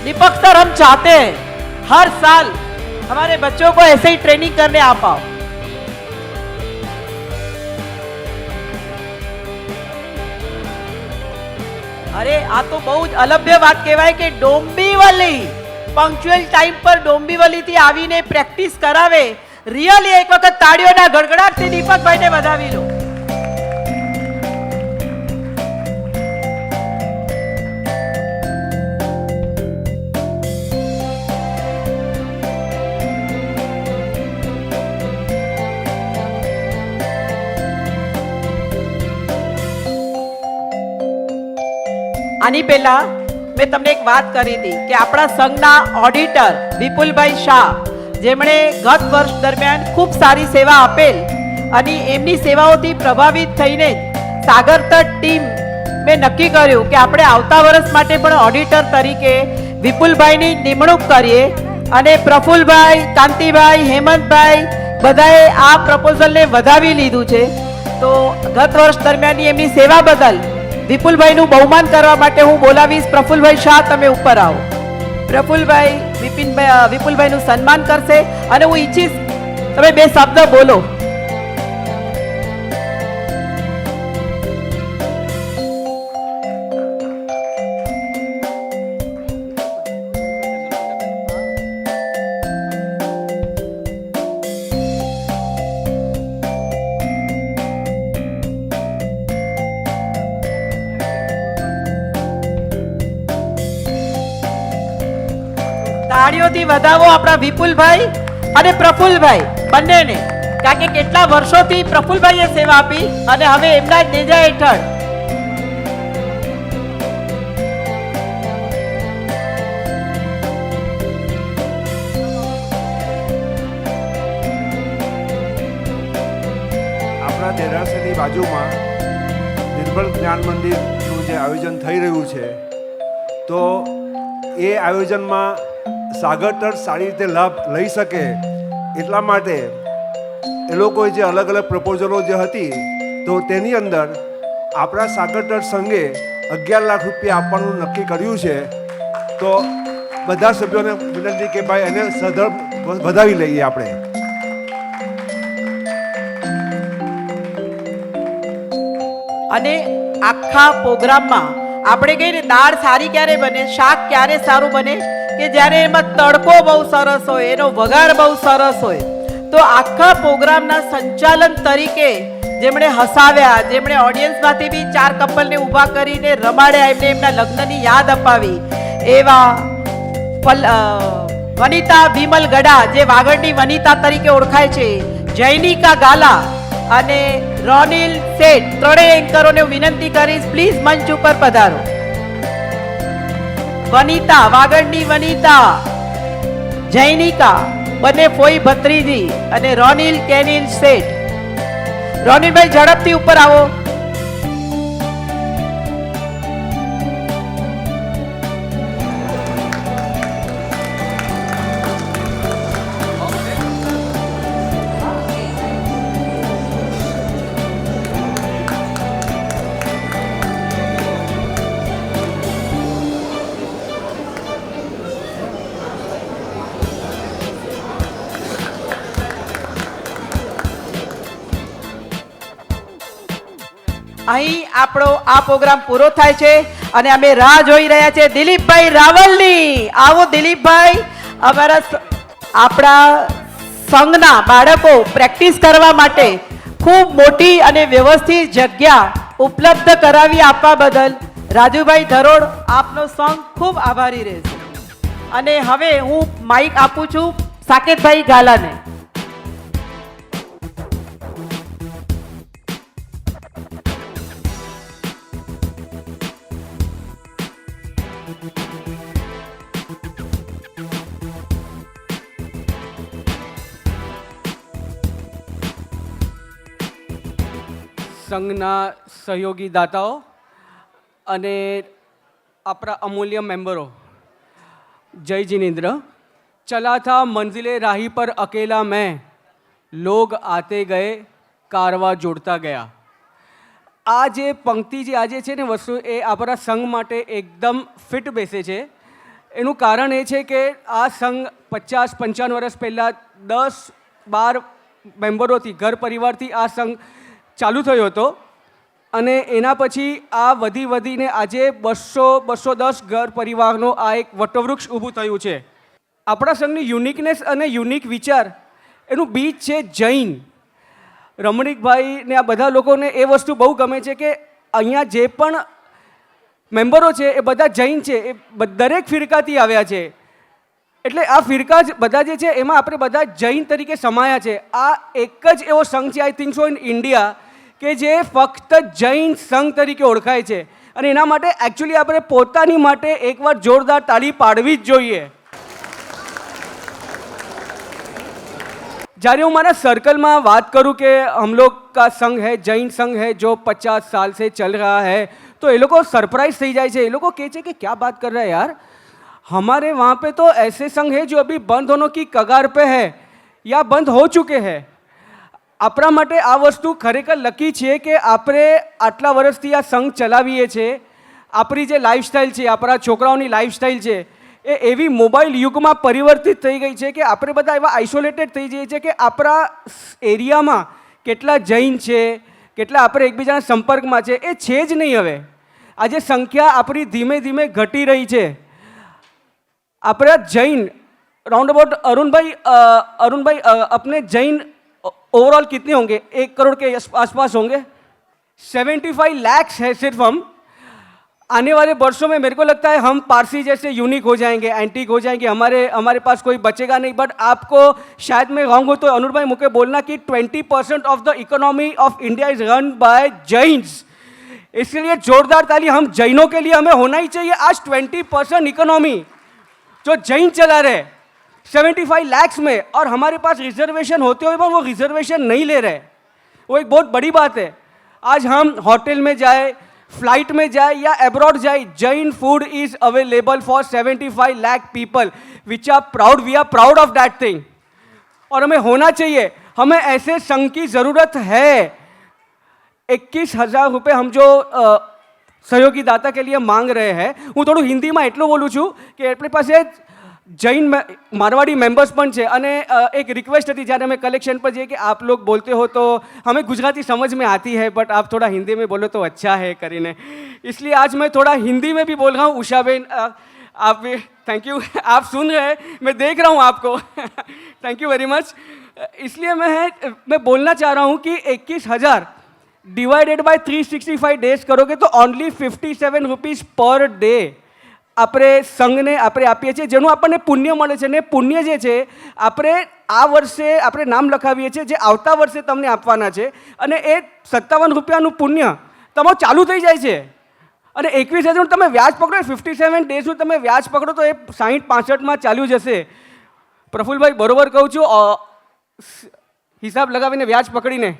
दीपक सर, हम चाहते हैं हर साल हमारे बच्चों को ऐसे ही ट्रेनिंग करने आ पाओ. अरे आ तो बहुत अलभ्य बात कहेवाय के डोंबिवली पंक्चुअल टाइम पर डोंबिवली थी आवीने प्रेक्टिस करावे. रियली एक वखत ताड़ीओना गड़गड़ाटथी दीपक भाई ने વધાવી લો. આની પહેલા મેં તમને એક વાત કરી હતી કે આપણા સંઘના ઓડિટર વિપુલભાઈ શાહ, જેમણે ગત વર્ષ દરમિયાન ખૂબ સારી સેવા આપેલ અને એમની સેવાઓથી પ્રભાવિત થઈને સાગરતટ ટીમ મેં નક્કી કર્યું કે આપણે આવતા વર્ષ માટે પણ ઓડિટર તરીકે વિપુલભાઈની નિમણૂક કરીએ. અને પ્રફુલભાઈ, કાંતિભાઈ, હેમંતભાઈ બધાએ આ પ્રપોઝલને વધાવી લીધું છે. તો ગત વર્ષ દરમિયાનની એમની સેવા બદલ વિપુલભાઈનું બહુમાન કરવા માટે હું બોલાવીશ. પ્રફુલભાઈ શાહ, તમે ઉપર આવો. પ્રફુલભાઈ વિપુલભાઈનું સન્માન કરશે અને હું ઈચ્છીશ તમે બે શબ્દ બોલો. તાળીઓથી વધાવો આપણા વિપુલભાઈ અને પ્રફુલભાઈ બંનેને, કારણ કે કેટલા વર્ષોથી પ્રફુલભાઈએ સેવા આપી અને હવે એમના જ નેજા હેઠળ આપણા દેરાસરની બાજુમાં બાઇબલ જ્ઞાન મંદિરનું જે આયોજન થઈ રહ્યું છે, તો એ આયોજનમાં સાગર તટ સારી રીતે લાભ લઈ શકે એટલા માટે એ લોકોએ જે અલગ અલગ પ્રપોઝલો જે હતી, તો તેની અંદર આપણા સાગર તટ સંઘે 11 લાખ રૂપિયા આપવાનું નક્કી કર્યું છે. તો બધા સભ્યોને વિનંતી કે ભાઈ એને સધળ વધાવી લઈએ આપણે. અને આખા પ્રોગ્રામમાં આપણે કહીએ ને દાળ સારી ક્યારે બને, શાક ક્યારે સારું બને કે જ્યારે એમાં તડકો બહુ સરસ હોય, એનો વઘાર બહુ સરસ હોય. તો આખા પ્રોગ્રામના સંચાલન તરીકે જેમણે હસાવ્યા, જેમણે ઓડિયન્સમાંથી બી 4 કપલને ઊભા કરીને રમાડ્યા, એમને એમના લગ્નની યાદ અપાવી, એવા વનિતા વિમલ ગડા જે વાગડની વનિતા તરીકે ઓળખાય છે, જૈનિકા ગાલા અને રોનિલ શેઠ, ત્રણેય એન્કરોને વિનંતી કરીશ પ્લીઝ મંચ ઉપર પધારો. વનિતા, વાગડની વનિતા, જૈનિકા બંને ફોઈ ભત્રીજી અને રોનિલ કેનિલ શેઠ. રોનિલભાઈ ઝડપથી ઉપર આવો. અહીં આપણો આ પ્રોગ્રામ પૂરો થાય છે અને અમે રાહ જોઈ રહ્યા છે દિલીપભાઈ રાવલની. આવો દિલીપભાઈ, આપણા સંઘના બાળકો પ્રેક્ટિસ કરવા માટે ખૂબ મોટી અને વ્યવસ્થિત જગ્યા ઉપલબ્ધ કરાવી આપવા બદલ રાજુભાઈ ધરોડ આપનો સંઘ ખૂબ આભારી રહેશે. અને હવે હું માઇક આપું છું સાકેતભાઈ ગાલાને. સંઘના સહયોગી દાતાઓ અને આપણા અમૂલ્ય મેમ્બરો, જય જિનેન્દ્ર. ચલા થા મંઝિલે રાહી પર અકેલા મેં, લોગ આતે ગયે કારવા જોડતા ગયા. આ જે પંક્તિ જે આજે છે ને વસ્તુ, એ આપણા સંઘ માટે એકદમ ફિટ બેસે છે. એનું કારણ એ છે કે આ સંઘ 50-55 વર્ષ પહેલાં 10-12 મેમ્બરોથી, ઘર પરિવારથી આ સંઘ ચાલુ થયો હતો અને એના પછી આ વધીને આજે 200-210 ઘર પરિવારનો આ એક વટવૃક્ષ ઊભું થયું છે. આપણા સંઘની યુનિકનેસ અને યુનિક વિચાર, એનું બીજ છે જૈન. રમણીકભાઈને આ બધા લોકોને એ વસ્તુ બહુ ગમે છે કે અહીંયા જે પણ મેમ્બરો છે એ બધા જૈન છે, એ દરેક ફિરકાથી આવ્યા છે. એટલે આ ફિરકા બધા જે છે એમાં આપણે બધા જૈન તરીકે સમાયા છે. આ એક જ એવો સંઘ છે I think so in India કે જે ફક્ત જૈન સંઘ તરીકે ઓળખાય છે. અને એના માટે એકચ્યુઅલી આપણે પોતાની માટે એકવાર જોરદાર તાળી પાડવી જ જોઈએ. જ્યારે હું મારા સર્કલમાં વાત કરું કે હમ લોગ કા સંઘ है, जैन संघ है जो 50 साल से चल रहा है, तो ये लोग सरप्राइज થઈ જાય છે. ये लोग કહે છે કે क्या बात कर रहा है यार, हमारे वहाँ पे तो ऐसे संघ है जो अभी बंद होने की कगार पे है या बंद हो चुके हैं. આપણા માટે આ વસ્તુ ખરેખર લકી છે કે આપણે આટલા વર્ષથી આ સંઘ ચલાવીએ છીએ. આપણી જે લાઈફસ્ટાઈલ છે, આપણા છોકરાઓની લાઈફસ્ટાઈલ છે, એ એવી મોબાઈલ યુગમાં પરિવર્તિત થઈ ગઈ છે કે આપણે બધા એવા આઇસોલેટેડ થઈ જઈએ છીએ કે આપણા એરિયામાં કેટલા જૈન છે, કેટલા આપણે એકબીજાના સંપર્કમાં છે, એ છે જ નહીં. હવે આજે સંખ્યા આપણી ધીમે ધીમે ઘટી રહી છે. આપણા જૈન राउंड अबाउट अरुण भाई अपने जैन ओवरऑल कितने होंगे? 1 करोड़ के आसपास होंगे. 75 लाख है सिर्फ हम. आने वाले वर्षों में मेरे को लगता है हम पारसी जैसे यूनिक हो जाएंगे, एंटीक हो जाएंगे, हमारे पास कोई बचेगा नहीं. बट आपको शायद मैं कहूँगा तो अनुर भाई मुझे बोलना कि 20% of the economy of India is run by Jains. इसलिए जोरदार ताली हम जैनों के लिए हमें होना ही चाहिए. आज 20% इकोनॉमी जो जैन चला रहे 75 लाख में, और हमारे पास रिजर्वेशन होते हुए वो रिजर्वेशन नहीं ले रहे, वो एक बहुत बड़ी बात है. आज हम होटल में जाए, फ्लाइट में जाए या एब्रॉड जाए, Jain food is available for 75 lakh people which are proud, we are proud of that thing. और हमें होना चाहिए, हमें ऐसे संघ की ज़रूरत है। 21,000 रुपये हम जो सहयोगी दाता के लिए मांग रहे हैं, હું થોડું હિન્દીમાં એટલું બોલું છું કે આપણી પાસે જૈન મારવાડી મેમ્બર્સ પણ છે અને એક રિક્વેસ્ટ હતી જ્યારે અમે કલેક્શન पर जाइए कि आप लोग बोलते हो तो हमें गुजराती समझ में आती है बट आप थोड़ा हिंदी में बोलो तो अच्छा है करीने, इसलिए आज मैं थोड़ा हिंदी में भी बोल रहा हूँ। उषा बेन आप भी थैंक यू, आप सुन रहे हैं, मैं देख रहा हूँ आपको थैंक यू वेरी मच। इसलिए मैं बोलना चाह रहा हूँ कि 21,000 डिवाइडेड बाय 365 डेज करोगे तो ओनली 57 रुपीज़ पर डे આપણે સંઘને આપણે આપીએ છીએ, જેનું આપણને પુણ્ય મળે છે ને પુણ્ય જે છે આપણે આ વર્ષે આપણે નામ લખાવીએ છીએ જે આવતા વર્ષે તમને આપવાના છે અને એ 57 રૂપિયાનું પુણ્ય તમારું ચાલુ થઈ જાય છે અને 21,000 તમે વ્યાજ પકડો, 57 ડેઝનું તમે વ્યાજ પકડો તો એ 60-65માં ચાલ્યું જશે। પ્રફુલભાઈ બરોબર કહું છું, હિસાબ લગાવીને વ્યાજ પકડીને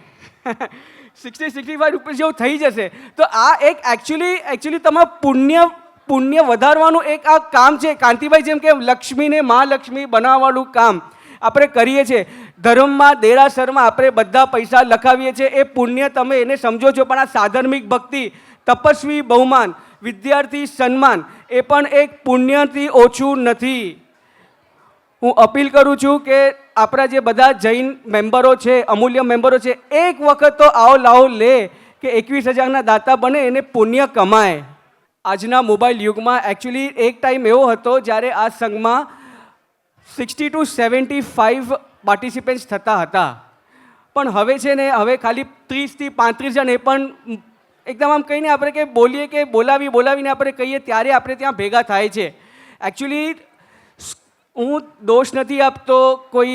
60-65 રૂપિયા જેવું થઈ જશે। તો આ એક એકચ્યુઅલી તમારું પુણ્ય વધારવાનું એક આ કામ છે। કાંતિભાઈ જેમ કે લક્ષ્મીને મહાલક્ષ્મી બનાવવાનું કામ આપણે કરીએ છીએ, ધર્મમાં દેરાસરમાં આપણે બધા પૈસા લખાવીએ છીએ, એ પુણ્ય તમે એને સમજો છો, પણ આ સાધર્મિક ભક્તિ, તપસ્વી બહુમાન, વિદ્યાર્થી સન્માન એ પણ એક પુણ્યથી ઓછું નથી। હું અપીલ કરું છું કે આપણા જે બધા જૈન મેમ્બરો છે, અમૂલ્ય મેમ્બરો છે, એક વખત તો આવો લાવો લે કે 21,000ના દાતા બને, એને પુણ્ય કમાય। આજના મોબાઈલ યુગમાં એકચ્યુઅલી એક ટાઈમ એવો હતો જ્યારે આ સંઘમાં 60 to 75 પાર્ટિસિપન્ટ્સ થતા હતા, પણ હવે છે ને હવે ખાલી 30થી 35 જણ, એ પણ એકદમ આમ કહીને આપણે કે બોલીએ કે બોલાવીને આપણે કહીએ ત્યારે આપણે ત્યાં ભેગા થાય છે। એકચ્યુઅલી હું દોષ નથી આપતો કોઈ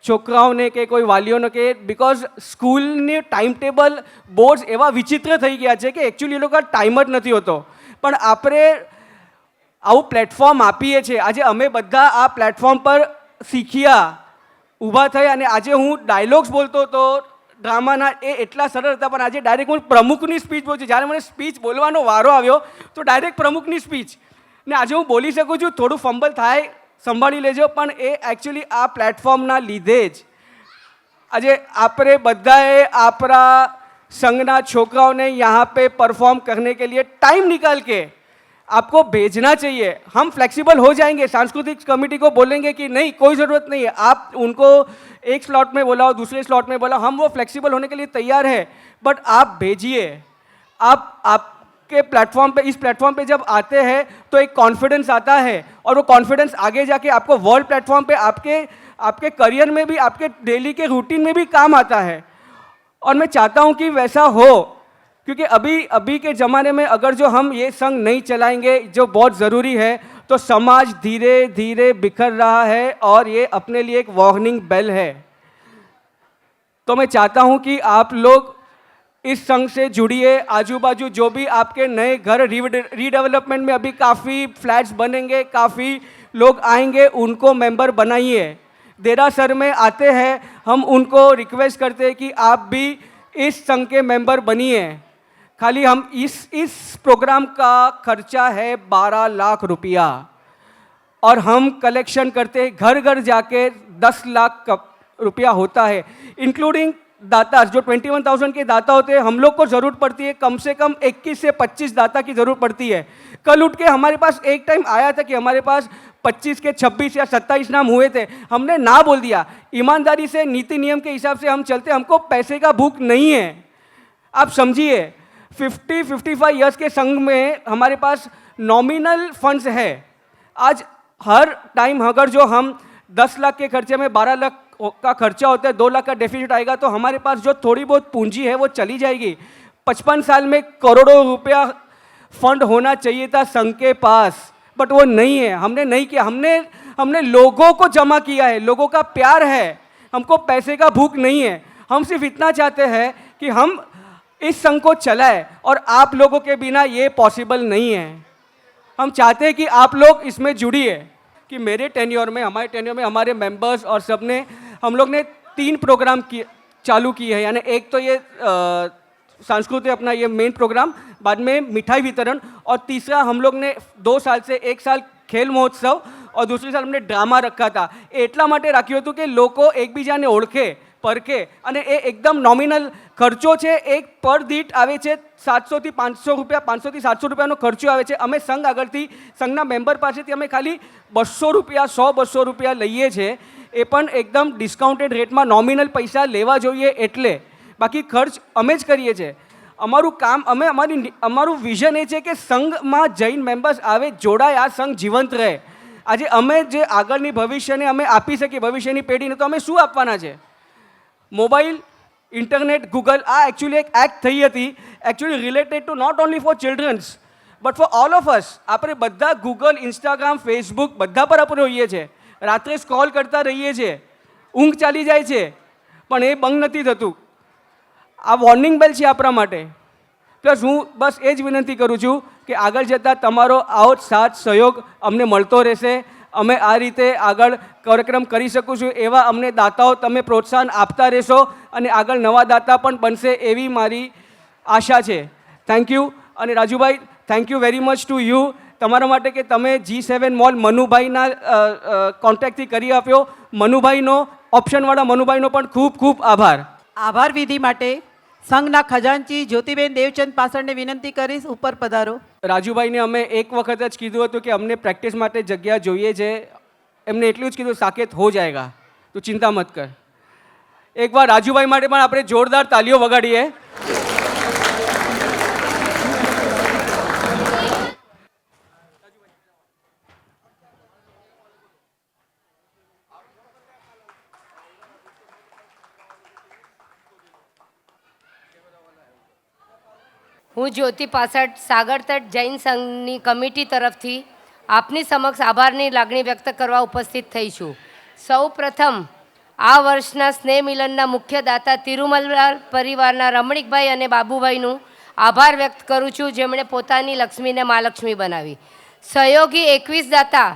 છોકરાઓને કે કોઈ વાલીઓને કે બિકોઝ સ્કૂલની ટાઈમ ટેબલ બોર્ડ્સ એવા વિચિત્ર થઈ ગયા છે કે એકચ્યુઅલી એ લોકો ટાઈમ જ નથી હોતો, પણ આપણે આવું પ્લેટફોર્મ આપીએ છીએ। આજે અમે બધા આ પ્લેટફોર્મ પર શીખ્યા, ઊભા થઈ, અને આજે હું ડાયલોગ્સ બોલતો હતો ડ્રામાના, એ એટલા સરળ હતા, પણ આજે ડાયરેક્ટ હું પ્રમુખની સ્પીચ બોલું છું। જ્યારે મને સ્પીચ બોલવાનો વારો આવ્યો તો ડાયરેક્ટ પ્રમુખની સ્પીચ, ને આજે હું બોલી શકું છું, થોડું ફંબલ થાય સંભાળી લેજો, પણ એ એકચ્યુઅલી આ પ્લેટફોર્મના લીધે જ આજે આપણે બધાએ આપણા संघना छोकराओं ने यहाँ पे परफॉर्म करने के लिए टाइम निकाल के आपको भेजना चाहिए। हम फ्लेक्सिबल हो जाएंगे, सांस्कृतिक कमेटी को बोलेंगे कि नहीं कोई ज़रूरत नहीं है, आप उनको एक स्लॉट में बोलाओ, दूसरे स्लॉट में बोलाओ, हम वो फ्लेक्सिबल होने के लिए तैयार है, बट आप भेजिए। आपके प्लेटफॉर्म पे, इस प्लेटफॉर्म पे जब आते हैं तो एक कॉन्फिडेंस आता है और वो कॉन्फिडेंस आगे जाके आपको वर्ल्ड प्लेटफॉर्म पे आपके करियर में भी, आपके डेली के रूटीन में भी काम आता है। और मैं चाहता हूँ कि वैसा हो, क्योंकि अभी के ज़माने में अगर जो हम ये संघ नहीं चलाएंगे जो बहुत ज़रूरी है तो समाज धीरे धीरे बिखर रहा है और ये अपने लिए एक वार्निंग बेल है। तो मैं चाहता हूँ कि आप लोग इस संघ से जुड़िए। आजू बाजू जो भी आपके नए घर रीडेवलपमेंट में अभी काफ़ी फ्लैट्स बनेंगे, काफ़ी लोग आएंगे, उनको मेंबर बनाइए। देरासर में आते हैं, हम उनको रिक्वेस्ट करते हैं कि आप भी इस संघ के मेंबर बनिए। खाली हम इस प्रोग्राम का खर्चा है 12 लाख रुपया और हम कलेक्शन करते हैं, घर घर जाके 10 लाख रुपया होता है, इंक्लूडिंग दाता। जो 21,000 के दाता होते हैं, हम लोग को ज़रूरत पड़ती है कम से कम 21 से 25 दाता की ज़रूरत पड़ती है। कल उठ के हमारे पास एक टाइम आया था कि हमारे पास 25 के 26 या 27 नाम हुए थे, हमने ना बोल दिया। ईमानदारी से, नीति नियम के हिसाब से हम चलते, हमको पैसे का भूख नहीं है। आप समझिए 50-55 ईयर्स के संघ में हमारे पास नॉमिनल फंड्स है। आज हर टाइम अगर जो हम 10 लाख के खर्चे में 12 लाख का खर्चा होता है, 2 लाख का डेफिसिट आएगा, तो हमारे पास जो थोड़ी बहुत पूंजी है वो चली जाएगी। 55 साल में करोड़ों रुपया फंड होना चाहिए था संघ के पास, बट वो नहीं है। हमने नहीं किया, हमने लोगों को जमा किया है, लोगों का प्यार है, हमको पैसे का भूख नहीं है। हम सिर्फ इतना चाहते हैं कि हम इस संघ को चलाएं और आप लोगों के बिना ये पॉसिबल नहीं है। हम चाहते हैं कि आप लोग इसमें जुड़िए। कि मेरे टेन्योर में, हमारे टेन्योर में हमारे मेंबर्स और सब ने, हम लोग ने 3 प्रोग्राम चालू किए हैं। यानी एक तो ये सांस्कृतिक अपना ये मेन प्रोग्राम, बाद में मिठाई वितरण, और तीसरा हम लोग ने 2 साल से 1 साल खेल महोत्सव और दूसरे साल हमने ड्रामा रखा था. એટલા માટે રાખ્યું હતું કે લોકો એકબીજાને ઓળખે, પરખે, અને એ એકદમ નોમિનલ ખર્ચો છે. એક પર દીઠ આવે છે 700 થી 500 રૂપિયા, 500 થી 700 રૂપિયાનો ખર્ચો આવે છે. અમે સંઘ આગળથી સંઘના મેમ્બર પાસેથી અમે ખાલી 200 રૂપિયા, 100-200 રૂપિયા લઈએ છીએ. એ પણ એકદમ ડિસ્કાઉન્ટેડ રેટમાં નોમિનલ પૈસા લેવા જોઈએ એટલે. બાકી ખર્ચ અમે જ કરીએ છીએ. અમારું કામ, અમારું વિઝન એ છે કે સંઘમાં જૈન મેમ્બર્સ આવે, જોડાય, આ સંઘ જીવંત રહે. આજે અમે જે આગળની ભવિષ્યને અમે આપી શકીએ, ભવિષ્યની પેઢીને, તો અમે શું આપવાના છે? મોબાઈલ, ઇન્ટરનેટ, ગૂગલ, આ એકચ્યુઅલી એક એક્ટ થઈ હતી, actually related to not only for children's but for all of us. આપણે બધા ગૂગલ, ઇન્સ્ટાગ્રામ, ફેસબુક બધા પર આપણે હોઈએ છીએ. રાત્રે સ્ક્રોલ કરતા રહીએ છીએ, ઊંઘ ચાલી જાય છે, પણ એ બંધ નથી થતું. આ વોર્નિંગ બેલ છે આપણા માટે. પ્લસ હું બસ એ જ વિનંતી કરું છું કે આગળ જતાં તમારો આવો સાથ સહયોગ અમને મળતો રહેશે. અમે આ રીતે આગળ કાર્યક્રમ કરી શકીશું એવા અમને દાતાઓ તમે પ્રોત્સાહન આપતા રહેશો અને આગળ નવા દાતા પણ બનશે એવી મારી આશા છે. Thank you. અને Rajubhai, thank you very much to you, તમારા માટે કે તમે G7 મોલ મનુભાઈના કોન્ટેક્ટથી કરી આપ્યો. મનુભાઈનો, ઓપ્શનવાળા મનુભાઈનો પણ ખૂબ ખૂબ આભાર. આભાર વિધિ માટે સંઘના ખજાનચી જ્યોતિબેન દેવચંદ પાસળને વિનંતી કરીશ, ઉપર પધારો. રાજુભાઈને અમે એક વખત જ કીધું હતું કે અમને પ્રેક્ટિસ માટે જગ્યા જોઈએ છે. એમને એટલું જ કીધું, સાકેત હો જાયગા, તું ચિંતા મત કર. એકવાર રાજુભાઈ માટે પણ આપણે જોરદાર તાલીઓ વગાડીએ. હું જ્યોતિ પાસઠ સાગરતટ જૈન સંઘની કમિટી તરફથી આપની સમક્ષ આભારની લાગણી વ્યક્ત કરવા ઉપસ્થિત થઈ છું. સૌ પ્રથમ આ વર્ષના સ્નેહ મિલનના મુખ્ય દાતા તિરુમલાલ પરિવારના રમણીકભાઈ અને બાબુભાઈનું આભાર વ્યક્ત કરું છું, જેમણે પોતાની લક્ષ્મીને મહાલક્ષ્મી બનાવી. સહયોગી 21 દાતા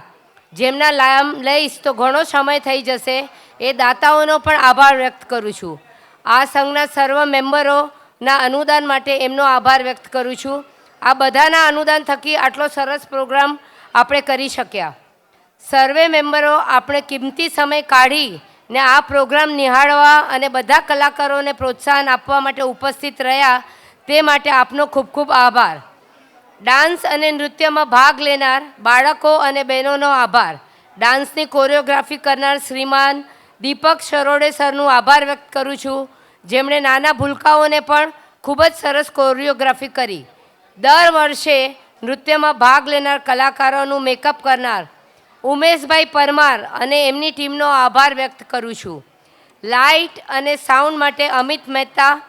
જેમના નામ લઈશ તો ઘણો સમય થઈ જશે, એ દાતાઓનો પણ આભાર વ્યક્ત કરું છું. આ સંઘના સર્વ મેમ્બરોના અનુદાન માટે એમનો આભાર વ્યક્ત કરું છું. આ બધાના અનુદાન થકી આટલો સરસ પ્રોગ્રામ આપણે કરી શક્યા. સર્વે મેમ્બરો આપણે કિંમતી સમય કાઢીને આ પ્રોગ્રામ નિહાળવા અને બધા કલાકારોને પ્રોત્સાહન આપવા માટે ઉપસ્થિત રહ્યા, તે માટે આપનો ખૂબ ખૂબ આભાર. ડાન્સ અને નૃત્યમાં ભાગ લેનાર બાળકો અને બહેનોનો આભાર. ડાન્સની કોરિયોગ્રાફી કરનાર શ્રીમાન દીપક શરોડે સરનું આભાર વ્યક્ત કરું છું, જેમણે નાના ભૂલકાઓને પણ ખૂબ જ સરસ કોરિયોગ્રાફી કરી. દર વર્ષે નૃત્યમાં ભાગ લેનાર કલાકારોનું મેકઅપ કરનાર ઉમેશભાઈ પરમાર અને એમની ટીમનો આભાર વ્યક્ત કરું છું. લાઇટ અને સાઉન્ડ માટે અમિત મહેતા,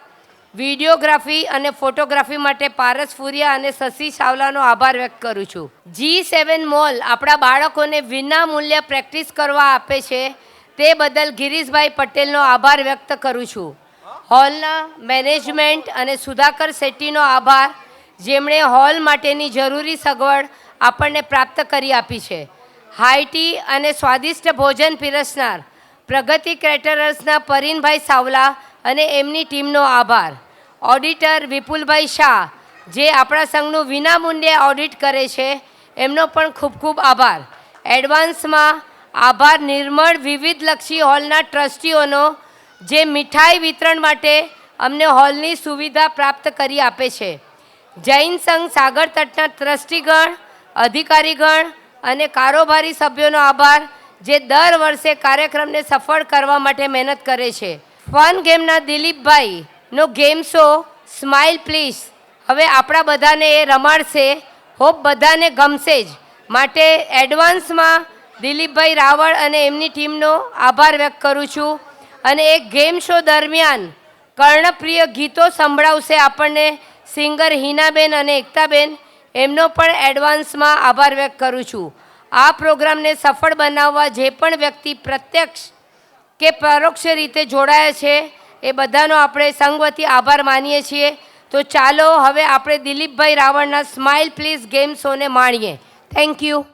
વિડીયોગ્રાફી અને ફોટોગ્રાફી માટે પારસ ફુરિયા અને શશી ચાવલાનો આભાર વ્યક્ત કરું છું. G7 મોલ આપણા બાળકોને વિના મૂલ્યે પ્રેક્ટિસ કરવા આપે છે, તે બદલ ગિરીશભાઈ પટેલનો આભાર વ્યક્ત કરું છું. હોલના મેનેજમેન્ટ અને સુધાકર શેટ્ટીનો આભાર, જેમણે હોલ માટેની જરૂરી સગવડ આપણને પ્રાપ્ત કરી આપી છે. હાઈટી અને સ્વાદિષ્ટ ભોજન પીરસનાર પ્રગતિ કેટરર્સના પરીનભાઈ સાવલા અને એમની ટીમનો આભાર. ઓડિટર વિપુલભાઈ શાહ, જે આપણા સંઘનું વિનામૂલ્યે ઓડિટ કરે છે, એમનો પણ ખૂબ ખૂબ આભાર. એડવાન્સમાં આભાર નિર્મળ વિવિધલક્ષી હોલના ટ્રસ્ટીઓનો, જે મીઠાઈ વિતરણ માટે અમને હોલની સુવિધા પ્રાપ્ત કરી આપે છે. જૈન સંઘ સાગરતટના ટ્રસ્ટીગણ, અધિકારીગણ અને કારોબારી સભ્યોનો આભાર, જે દર વર્ષે કાર્યક્રમને સફળ કરવા માટે મહેનત કરે છે. ફન ગેમના દિલીપભાઈનો ગેમ શો સ્માઇલ પ્લીઝ હવે આપણા બધાને એ રમાડશે. હોપ બધાને ગમશે જ, માટે એડવાન્સમાં દિલીપભાઈ રાવળ અને એમની ટીમનો આભાર વ્યક્ત કરું છું. અને એક ગેમ શો દરમિયાન કર્ણપ્રિય ગીતો સંભળાવશે આપણને સિંગર હિનાબેન અને એકતાબેન, એમનો પણ એડવાન્સમાં આભાર વ્યક્ત કરું છું. આ પ્રોગ્રામને સફળ બનાવવા જે પણ વ્યક્તિ પ્રત્યક્ષ કે પરોક્ષ રીતે જોડાયા છે, એ બધાનો આપણે સંઘ વતી આભાર માનીએ છીએ. તો ચાલો હવે આપણે દિલીપભાઈ રાવળના સ્માઇલ પ્લીઝ ગેમ શોને માણીએ. Thank you.